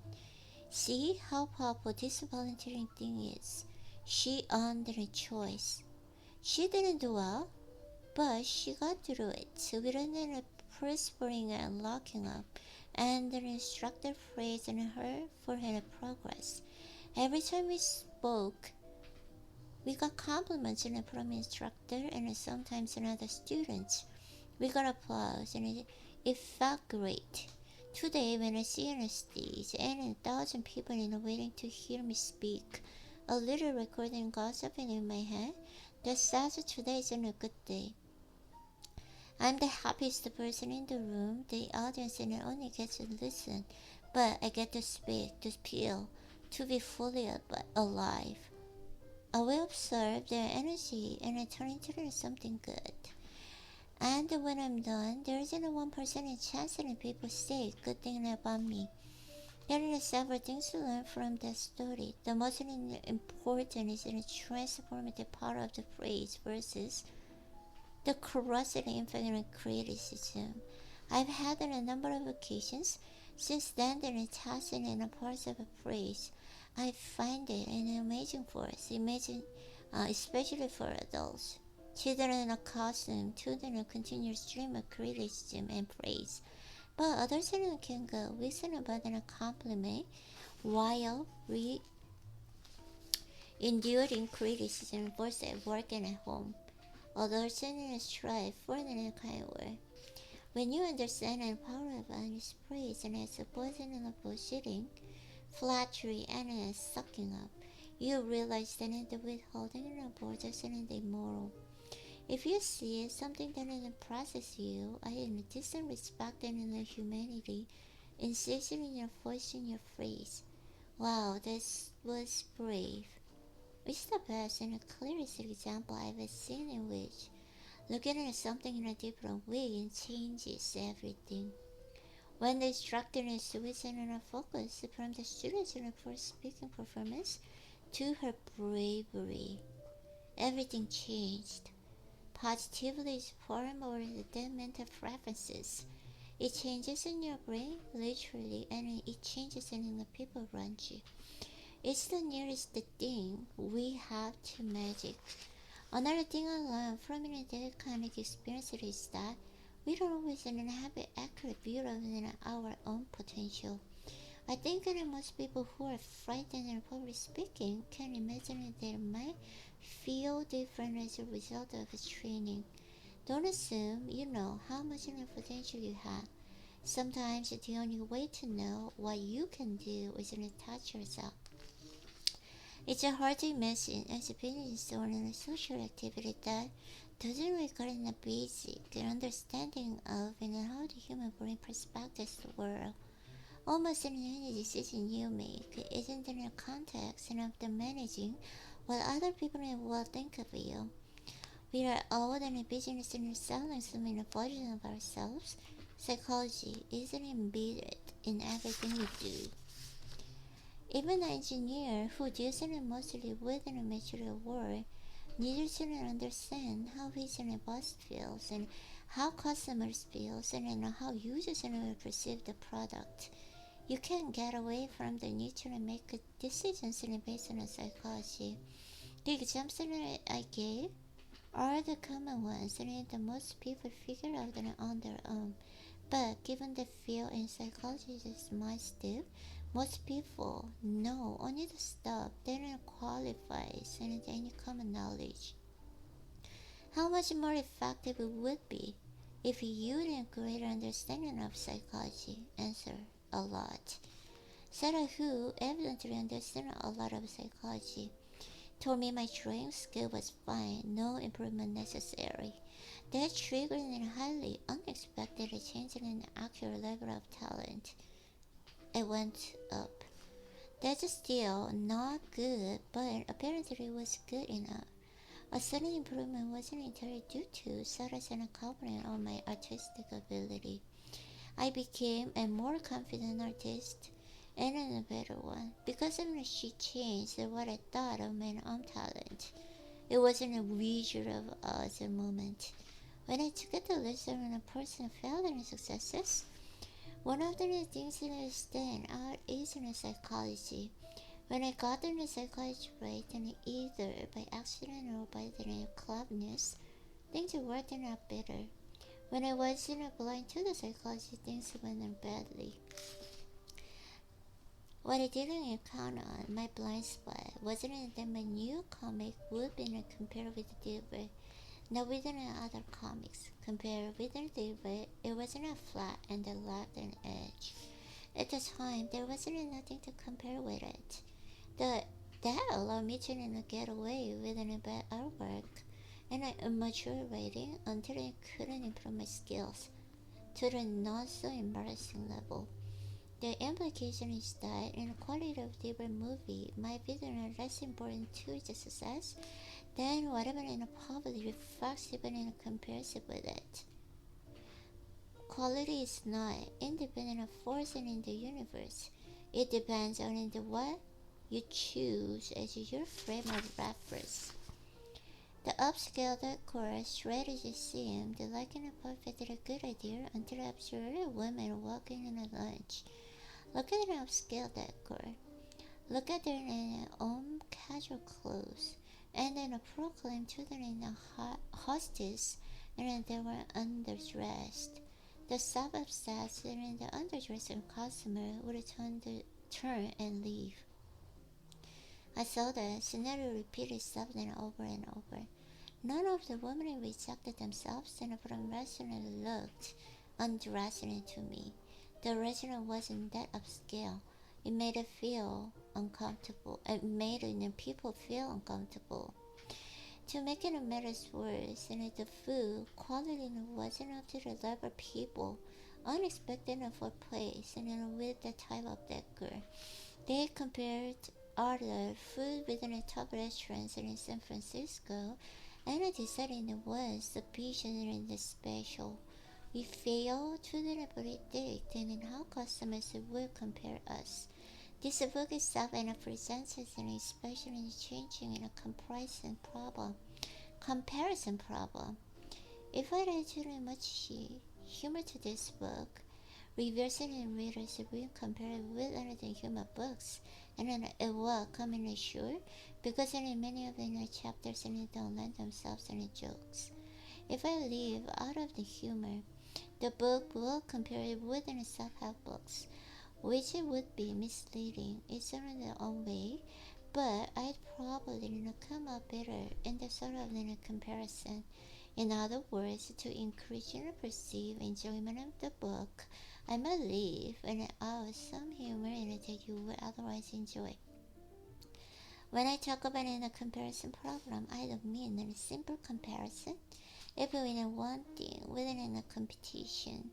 See how powerful this volunteering thing is. She earned her choice. She didn't do well, but she got through it without perspiring and locking up, and the instructor praised her for her progress. Every time we spoke, we got compliments from instructor and sometimes other students. We got applause and it felt great. Today, when I see on a stage and 1,000 people waiting to hear me speak, a little recording gossiping in my head, that says today is a good day. I'm the happiest person in the room. The audience only gets to listen, but I get to speak, to feel, to be fully alive. I will observe their energy and I turn into something good. And when I'm done, there isn't a 1% chance that people say good thing about me. There are several things to learn from that story. The most important is the transformative power of the phrase versus the corrosive impact and criticism. I've had on a number of occasions since then that it has in a part of a phrase. I find it an amazing force, especially for adults. Children are accustomed to the continuous stream of criticism and praise, but others can go listen about a compliment while enduring criticism both at work and at home. Others strive for the kind word. When you understand the power of honest praise and as opposed to bullshitting, flattery, and sucking up, you realize that the withholding of borders and immoral. If you see something that impresses you, I in distant respect and humanity, insist in your voice in your phrase. Wow, this was brave. It's the best and clearest example I've ever seen in which looking at something in a different way changes everything. When the instructor switched her focus from the students in her first speaking performance to her bravery, everything changed. Positively is far more than mental preferences. It changes in your brain, literally, and it changes in the people around you. It's the nearest thing we have to magic. Another thing I learned from that kind of experience is that we don't always have an accurate view of our own potential. I think that most people who are frightened in public speaking can imagine that they might feel different as a result of its training. Don't assume you know how much potential you have. Sometimes the only way to know what you can do is to touch yourself. It's a hard to imagine as a business or a social activity that doesn't require a basic understanding of how the human brain perspectives the world. Almost any decision you make isn't in the context of the managing what other people will think of you. We are all in a business and selling some in a version of ourselves. Psychology isn't embedded in everything we do. Even an engineer who deals mostly within a material world needs to understand how his boss feels and how customers feel and how users will perceive the product. You can't get away from the need to make decisions based on psychology. The examples that I gave are the common ones that most people figure out on their own. But given the field in psychology is much deep, most people know only the stuff that qualifies and any common knowledge. How much more effective it would be if you had a greater understanding of psychology? Answer: a lot. Sarah, who evidently understands a lot of psychology, told me my drawing skill was fine, no improvement necessary. That triggered a highly unexpected change in an actual level of talent. It went up. That's still not good, but apparently it was good enough. A sudden improvement wasn't entirely due to Sarah's compliment on my artistic ability. I became a more confident artist and a better one because she changed what I thought of my own talent. It wasn't a Wizard of Oz moment. When I took the list of a person's failures and successes, one of the things that stand out is in psychology. When I got the psychology right, and either by accident or by the cleverness, things worked out better. When I wasn't blind to the psychology, things went badly. What I didn't count on, my blind spot, wasn't that my new comic would be compared with the Diva. Not with other comics. Compared with the Diva, it wasn't flat and it lacked an edge. At the time, there wasn't nothing to compare with it. That allowed me to get away with a bad artwork and a mature writing until I couldn't improve my skills to the not so embarrassing level. The implication is that the quality of the movie might be less important to its success than whatever in the public reflects even in comparison with it. Quality is not independent of force in the universe. It depends on what you choose as your frame of reference. The upscale decor strategy seemed like a perfectly good idea until I observed a woman walking in a lunch. Look at an upscale decor. Look at their own casual clothes, and then proclaim to the hostess and they were underdressed. The self-obsessed and the underdressed customer would turn and leave. I saw the scenario repeat itself over and over. None of the women rejected themselves, and from restaurant looked undressing to me. The restaurant wasn't that upscale. It made it feel uncomfortable. It made people feel uncomfortable. To make it matters worse, the food quality wasn't up to the level people unexpected for place with the type of decor. They compared other food within the top restaurants in San Francisco, and I decided it was the beach and the special. We fail to predict and how customers will compare us. This book itself presents an especially changing in a comparison problem. If I add too much humor to this book, reversing and readers will compare it with other human books, and then it will come in sure because in many of the chapters don't lend themselves any jokes. If I leave out of the humor, the book will compare it with self-help books, which it would be misleading. It's in their own way, but I'd probably come up better in the sort of comparison. In other words, to increase your perceived enjoyment of the book, I might leave and out some humor in it that you would otherwise enjoy. When I talk about a comparison problem, I don't mean a simple comparison. If we in one thing within a competition,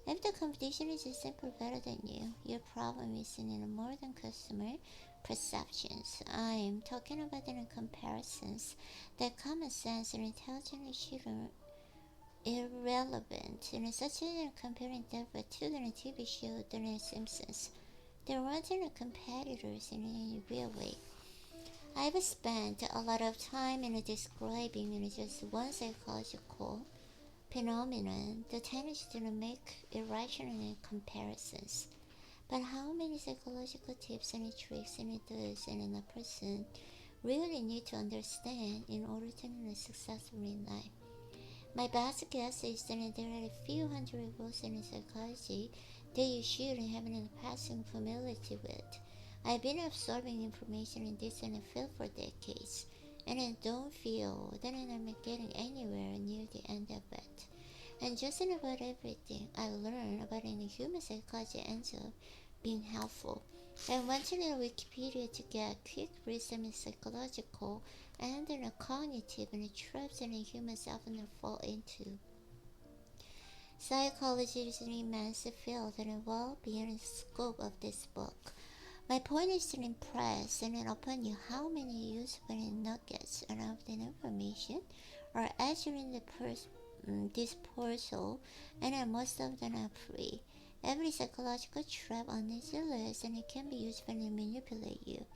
if the competition is simply better than you, your problem is in a more than customer perceptions. I'm talking about the comparisons that common sense and intelligence should irrelevant, and such as comparing Deborah to the TV show The Simpsons. There weren't any competitors in any real way. I've spent a lot of time in describing just one psychological phenomenon, the tendency to make irrational comparisons. But how many psychological tips and tricks and does and a person really need to understand in order to live successfully in life? My best guess is that there are a few hundred rules in psychology that you should have a passing familiarity with. I've been absorbing information in this field for decades, and I don't feel that I'm getting anywhere near the end of it. And just about everything I learned about any human psychology ends up being helpful. I went to Wikipedia to get quick reason in psychological and cognitive traps that humans often fall into. Psychology is an immense field and well beyond the scope of this book. My point is to impress and upon you how many useful nuggets of the information are actually in the disposal, and most of them are free. Every psychological trap on this list and it can be used to manipulate you.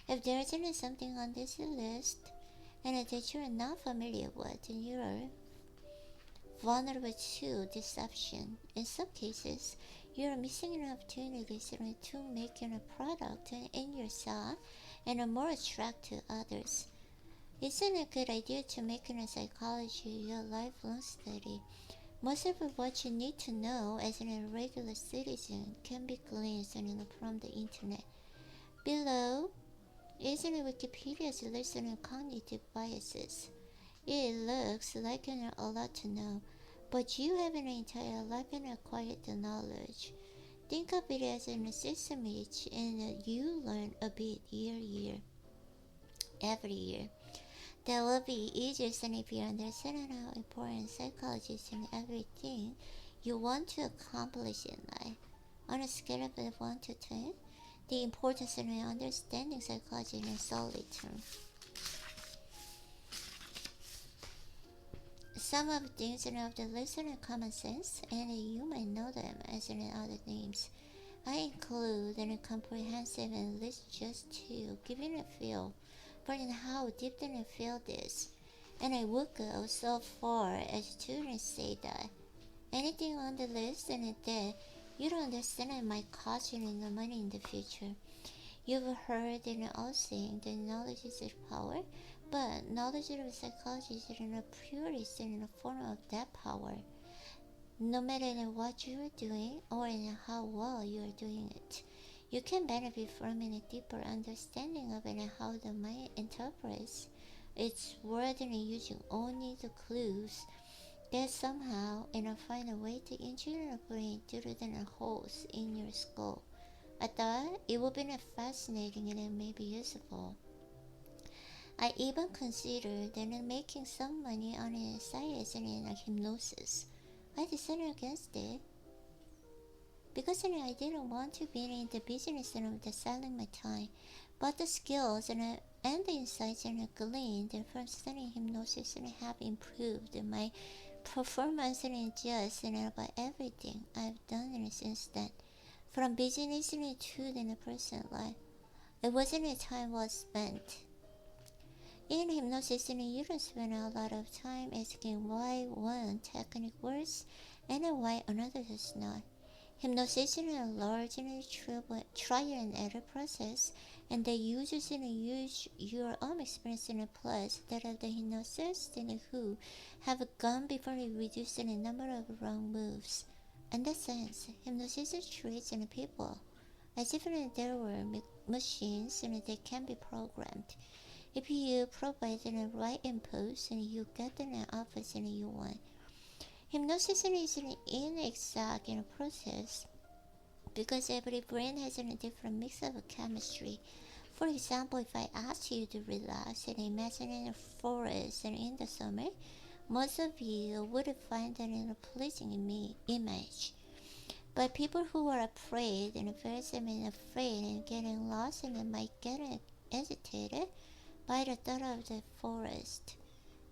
If there isn't something on this list and that you're not familiar with, then you're vulnerable to deception. In some cases, you're missing an opportunity to make a product in yourself and more attractive to others. It's a good idea to make psychology your lifelong study. Most of what you need to know as a regular citizen can be gleaned from the internet. Below is Wikipedia's list of cognitive biases. It looks like a lot to know, but you have an entire life and acquired the knowledge. Think of it as a system each, and you learn a bit every year. That will be easier than if you understand how important psychology is in everything you want to accomplish in life. On a scale of 1 to 10, the importance of understanding psychology in a solid term. Some of the things of the list are common sense, and you might know them as in other names. I include a comprehensive list just to give you a feel for how deep the field is, and I would go so far as to say that anything on the list and that you don't understand might cost you no money in the future. You've heard in all saying that knowledge is power, but knowledge of psychology is in a purest in a form of that power. No matter what you are doing or in how well you are doing it, you can benefit from a deeper understanding of how the mind interprets its world and using only the clues that somehow find a way to enter your brain through the holes in your skull. I thought it would be fascinating and maybe useful. I even considered making some money on science and hypnosis. I decided against it because I didn't want to be in the business of selling my time, but the skills and the insights gleaned from studying hypnosis have improved my performance and just about everything I've done since then, from business to the personal life. It wasn't a time well spent. In hypnosis, you don't spend a lot of time asking why one technique works and why another does not. Hypnosis is a large and trial and error process, and the users use your own experience plus that of the hypnotists who have gone before reducing the number of wrong moves. In that sense, hypnosis treats people as if there were machines that can be programmed. If you provide the right impulse, you get the office you want. Hypnosis is an inexact process because every brain has a different mix of chemistry. For example, if I ask you to relax and imagine a forest in the summer, most of you would find that a pleasing image. But people who are afraid and afraid and getting lost and might get agitated by the thought of the forest.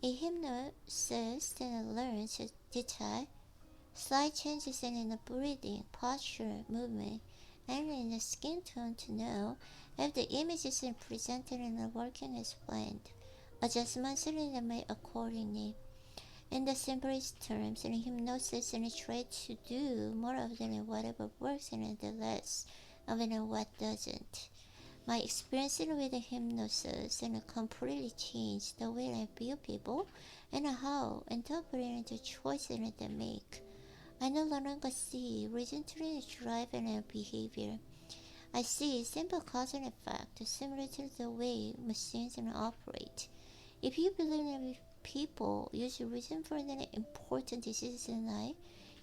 A hypnotist learns to detect slight changes in the breathing, posture, movement, and in the skin tone to know if the image is presented and working as planned. Adjustments are made accordingly. In the simplest terms, in hypnosis, try to do more of whatever works and the less of what doesn't. My experience with hypnosis completely changed the way I view people and how interpreting the choices they make. I no longer see reason to drive behavior. I see simple cause and effect similar to the way machines operate. If you believe that people use reason for the important decisions in life,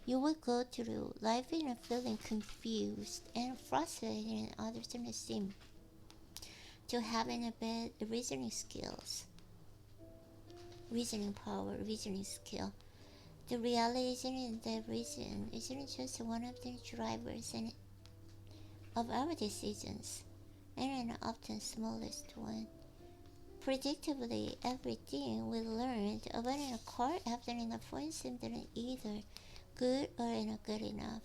you will go through life feeling confused and frustrated, and others seem to having a bad reasoning power, reasoning skill. The realization is that reason isn't just one of the drivers of our decisions, and an often smallest one. Predictably, everything we learned about a car after an appointment seemed either good or good enough.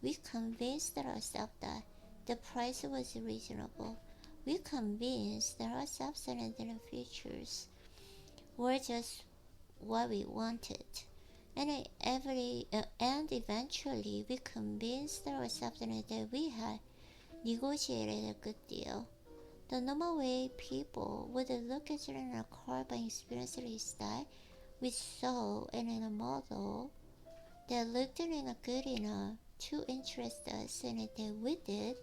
We convinced ourselves that the price was reasonable. We convinced ourselves that the features were just what we wanted. And eventually we convinced ourselves that we had negotiated a good deal. The normal way people would look at a car by experience is that we saw in a model that looked good enough to interest us, and that we did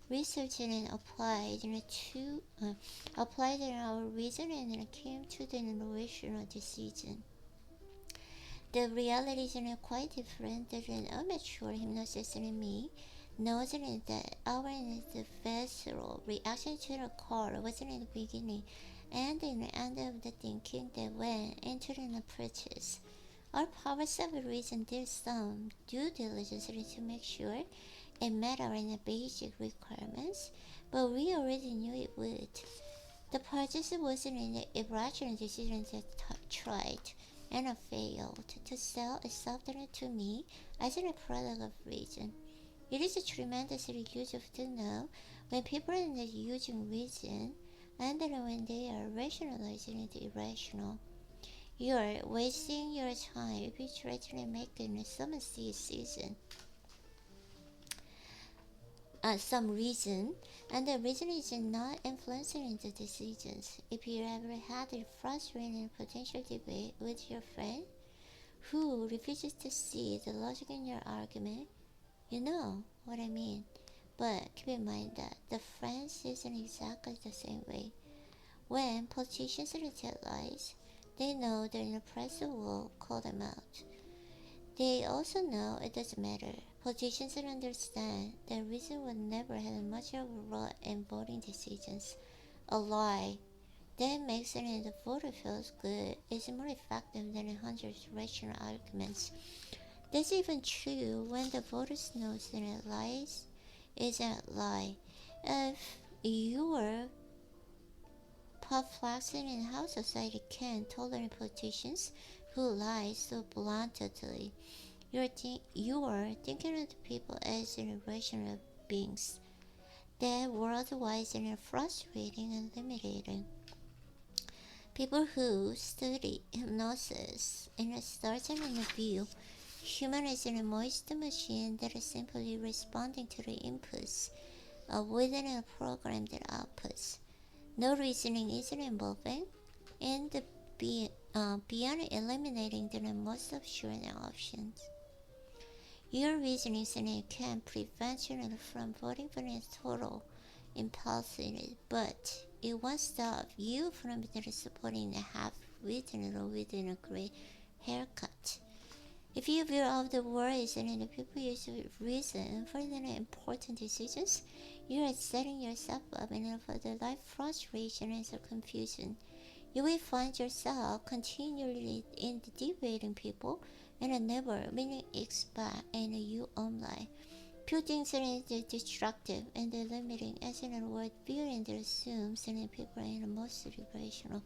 research and applied our reasoning and came to the rational decision. The reality is quite different than an amateur hypnotist and me knows that our visceral reaction to the car wasn't in the beginning and in the end of the thinking that went into the purchase. Our powers of reason did some due diligence to make sure it met our basic requirements, but we already knew it would. The purchase wasn't an irrational decision that tried and failed to sell itself to me as a product of reason. It is tremendously useful to know when people are using reason and when they are rationalizing the irrational. You are wasting your time if you try to make some reason, and the reason is not influencing the decisions. If you ever had a frustrating potential debate with your friend who refuses to see the logic in your argument, you know what I mean. But keep in mind that the friend isn't exactly the same way. When politicians tell lies, they know the press will call them out. They also know it doesn't matter. Politicians understand that reason will never have much of a role in voting decisions. A lie that makes the voter feels good is more effective than 100 rational arguments. That's even true when the voters know that a lie is a lie. If you are perplexing in how society can tolerate politicians who lie so bluntly, you are thinking of the people as irrational beings. That worldwide is frustrating and limiting. People who study hypnosis start to view human is a moist machine that is simply responding to the inputs within a program that outputs. No reasoning is involving, and beyond eliminating the most absurd options. Your reasoning can prevent you from voting for a total impulsivity, but it won't stop you from supporting a half-written or within a great haircut. If you view all the worries and the people use reason for the important decisions, you are setting yourself up for the life frustration and confusion. You will find yourself continually in debating people and never winning expect and you online. Putting certain destructive and limiting as an word beyond assume certain people are most vibrational.